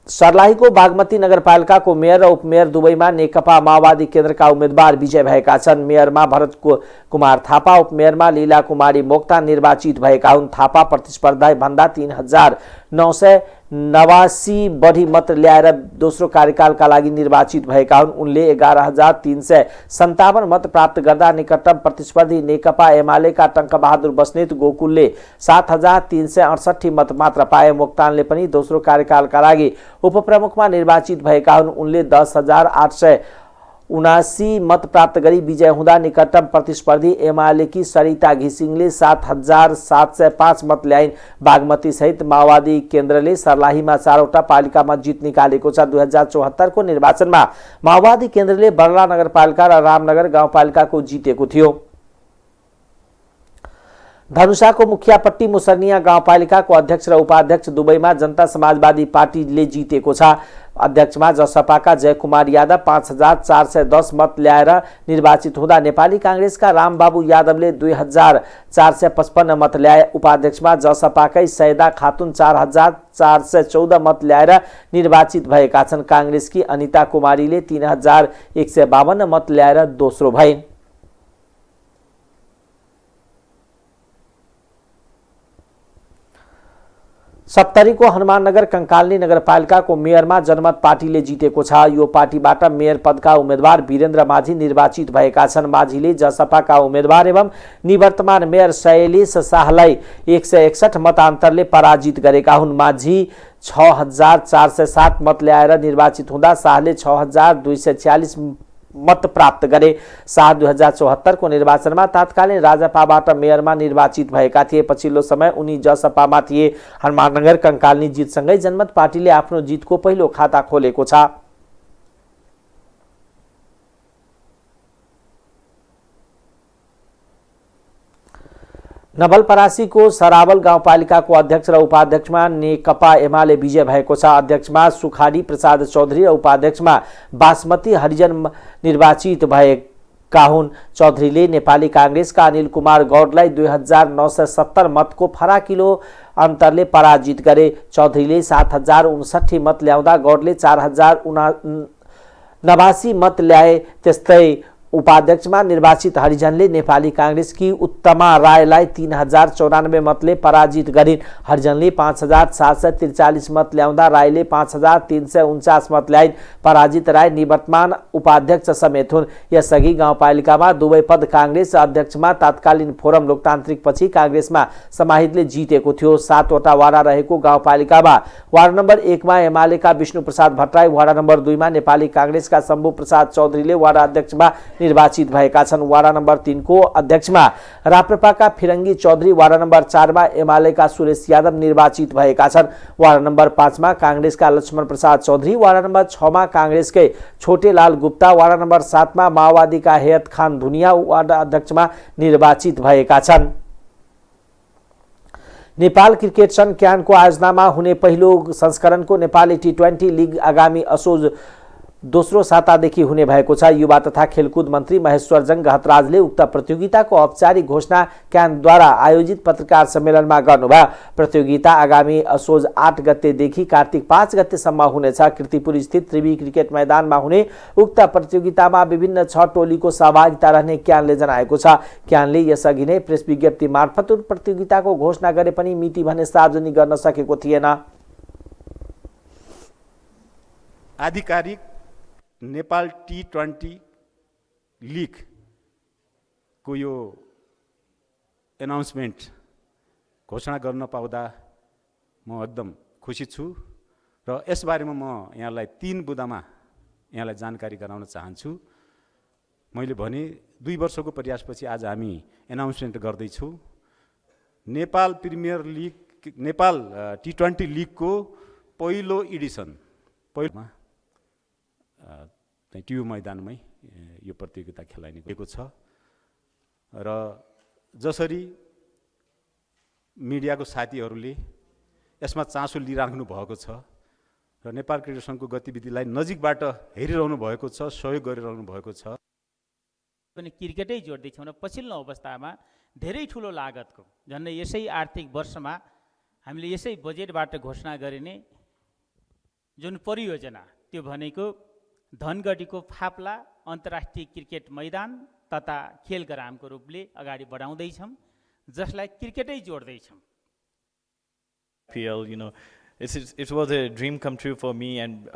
सर्लाहीको बागमती नगरपालिकाको मेयर र उपमेयर दुवैमा नेकपा माओवादी केन्द्रका उम्मेदवार विजय भएका छन्। मेयरमा भरत कुमार थापा, उपमेयरमा लीला कुमारी मोक्तान निर्वाचित भएका हुन्। थापा प्रतिस्पर्धा भन्दा 3989 बढी मत ल्याएर दोस्रो कार्यकालका लागि निर्वाचित भएका हुन्। उनले 11357 मत प्राप्त गर्दा निकटतम प्रतिस्पर्धी नेकपा एमालेका टंकबहादुर बस्नेत गोकुलले 7368 मत मात्र पाए। मोक्तानले पनि दोस्रो कार्यकालका लागि उपप्रमुखमा निर्वाचित भएका हुन्। उनले 10879 मत प्राप्त गरी विजय हुँदा निकटतम प्रतिस्पर्धी एमालेकी सरिता घिसिङले 7705 मत ल्याइन्। बागमती सहित माओवादी केन्द्रले सर्लाहीमा 4वटा पालिकामा जित निकालेको छ। 2074 को निर्वाचनमा माओवादी केन्द्रले बर्ला नगरपालिका र रामनगर गाउँपालिकाको जितेको थियो। धनुषाको मुखियापट्टी मुसर्निया गाउँपालिकाको अध्यक्ष र उपाध्यक्ष दुवैमा जनता समाजवादी पार्टीले जितेको छ। अध्यक्षमा जसपाका जयकुमार यादव 5410 मत ल्याएर निर्वाचित हुँदा नेपाली कांग्रेसका रामबाबु यादवले 2455 मत ल्याए। उपाध्यक्षमा जसपाकै सैदा खातुन 4414 मत ल्याएर निर्वाचित भएका छन्। कांग्रेसकी अनिता कुमारीले 3152 मत ल्याएर दोस्रो भइन्। सप्तरीको हनुमाननगर कंकालनी नगरपालिकाको मेयरमा जनमत पार्टीले जितेको छ। यो पार्टीबाट मेयर पदका उम्मेदवार वीरेन्द्र माझी निर्वाचित भएका छन्। माझीले जसपाका उम्मेदवार एवं निवर्तमान मेयर शैलेश शाहलाई 161 मतान्तरले पराजित गरेका हुन्। माझी 6407 मत ल्याएर निर्वाचित हुँदा शाहले 6246 मत प्राप्त गरे। शाह 2074 को निर्वाचनमा तत्कालीन राजपाबाट मेयरमा निर्वाचित भएका थिए। पछिल्लो समय उनी जसपामा थिए। हनुमाननगर कंकालनी जितसँगै जनमत पार्टीले आफ्नो जितको पहिलो खाता खोलेको छ। नवलपरासीको सरावल गाउँपालिकाको अध्यक्ष र उपाध्यक्षमा नेकपा एमाले विजय भएको छ। अध्यक्षमा सुखारी प्रसाद चौधरी र उपाध्यक्षमा बासमती हरिजन निर्वाचित भएका हुन्। चौधरीले नेपाली कांग्रेसका अनिल कुमार गौडलाई 2970 मतको फराकिलो अन्तरले पराजित गरे। चौधरीले 7059 मत ल्याउँदा गौडले 4089 मत ल्याए। त्यस्तै उपाध्यक्षमा निर्वाचित हरिजनले नेपाली कांग्रेसकी उत्तमा रायलाई 3094 मतले पराजित गरिन्। हरिजनले 5743 मत ल्याउँदा राईले 5349 मत ल्याइन्। पराजित राय निवर्तमान उपाध्यक्ष समेत हुन्। यसअघि गाउँपालिकामा दुवै पद कांग्रेस अध्यक्षमा तत्कालीन फोरम लोकतान्त्रिक पछि कांग्रेसमा समाहितले जितेको थियो। 7वटा वाडा रहेको गाउँपालिकामा वार्ड नम्बर 1 मा एमालेका विष्णु प्रसाद भट्टराई, वाडा नम्बर 2 मा नेपाली कांग्रेसका शम्भु प्रसाद चौधरीले वाडा अध्यक्षमा निर्वाचित भएका छन्। वाडा नम्बर 3 को अध्यक्षमा राप्रपाका फिरंगी चौधरी, वाडा नम्बर 4 मा एमालेका सुरेश यादव निर्वाचित भएका छन्। वाडा नम्बर 5 मा कांग्रेसका लक्ष्मण प्रसाद चौधरी, वाडा नम्बर 6 मा कांग्रेसकै छोटेलाल गुप्ता, वाडा नम्बर 7 मा माओवादीका हेयत खान धुनिया वाडा अध्यक्षमा निर्वाचित भएका छन्। नेपाल क्रिकेट संघ क्यानको आयोजनामा हुने पहिलो संस्करणको नेपाली टी20 लीग आगामी असोज दोस्रो सातादेखि हुने भएको छ। युवा तथा खेलकुद मन्त्री महेश्वरजङ गहतराजले उक्त प्रतियोगिताको औपचारिक घोषणा क्यानद्वारा आयोजित पत्रकार सम्मेलनमा गर्नुभयो। प्रतियोगिता आगामी असोज 8 गतेदेखि कार्तिक 5 गतेसम्म हुनेछ। कीर्तिपुर स्थित त्रिवी क्रिकेट मैदानमा हुने उक्त प्रतियोगितामा विभिन्न 6 टोलीको सहभागिता रहने क्यानले जनाएको छ। क्यानले यसअघि नै प्रेस विज्ञप्ति मार्फत प्रतियोगिताको घोषणा गरे पनि मिति भने सार्वजनिक गर्न सकेको थिएन। आधिकारिक नेपाल टी20 लीग को यो एनाउन्समेन्ट घोषणा गर्न पाउँदा म एकदम खुसी छु र यसबारेमा म यहाँलाई 3 बुँदामा यहाँलाई जानकारी गराउन चाहन्छु। मैले भने 2 वर्षको प्रयासपछि आज हामी एनाउन्समेन्ट गर्दैछौँ। Nepal premier league, Nepal T20 लिगको पहिलो एडिसन पहिलोमा ट्युब मैदानमै यो प्रतियोगिता खेलाइने गएको छ र जसरी मिडियाको साथीहरूले यसमा चासो लिइराख्नु भएको छ र नेपाल क्रिकेट सङ्घको गतिविधिलाई नजिकबाट हेरिरहनु भएको छ, सहयोग गरिरहनु भएको छ। पनि क्रिकेटै जोड्दैछौँ र पछिल्लो अवस्थामा धेरै ठुलो लागतको झन्डै यसै आर्थिक वर्षमा हामीले यसै बजेटबाट घोषणा गरिने जुन परियोजना त्यो भनेको धनगढीको फाप्ला अन्तर्राष्ट्रिय क्रिकेट मैदान तथा खेल ग्रामको रूपले अगाडि बढाउँदैछौँ, जसलाई क्रिकेटै जोड्दैछौँ। It was a dream come true for me, and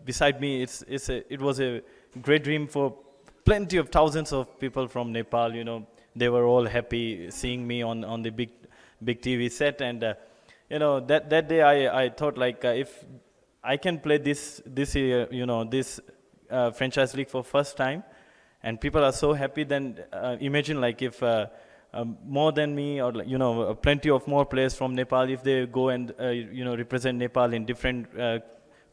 beside me, it was a great dream for plenty of thousands of people from Nepal. They were all happy seeing me on the big TV set, and that day I thought, like, if I can play this year, this franchise league for first time, and people are so happy, then imagine, like, if more than me, or plenty of more players from Nepal, if they go and represent Nepal in different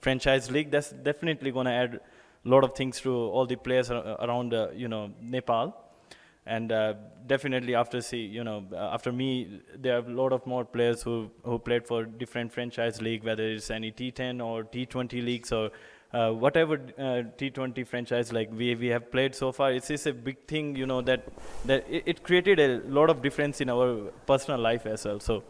franchise league, that's definitely going to add a lot of things to all the players around Nepal. And definitely after me, there are a lot of more players who played for different franchise league, whether it's any T10 or T20 leagues or whatever T20 franchise like we have played so far. It's a big thing, that it created a lot of difference in our personal life as well. So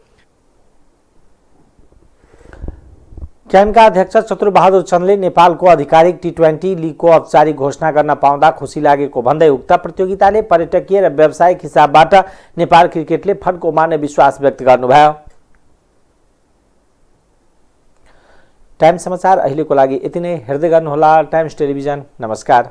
क्यानका अध्यक्ष चतुरबहादुर चन्दले नेपालको आधिकारिक T20 लिगको औपचारिक घोषणा गर्न पाउँदा खुसी लागेको भन्दै उक्त प्रतियोगिताले पर्यटकीय र व्यावसायिक हिसाबबाट नेपाल क्रिकेटले फड्को मार्ने विश्वास व्यक्त गर्नुभयो। टाइम समाचार अहिलेको लागि यति नै। हेर्दै गर्नुहोला टाइम्स टेलिभिजन। नमस्कार।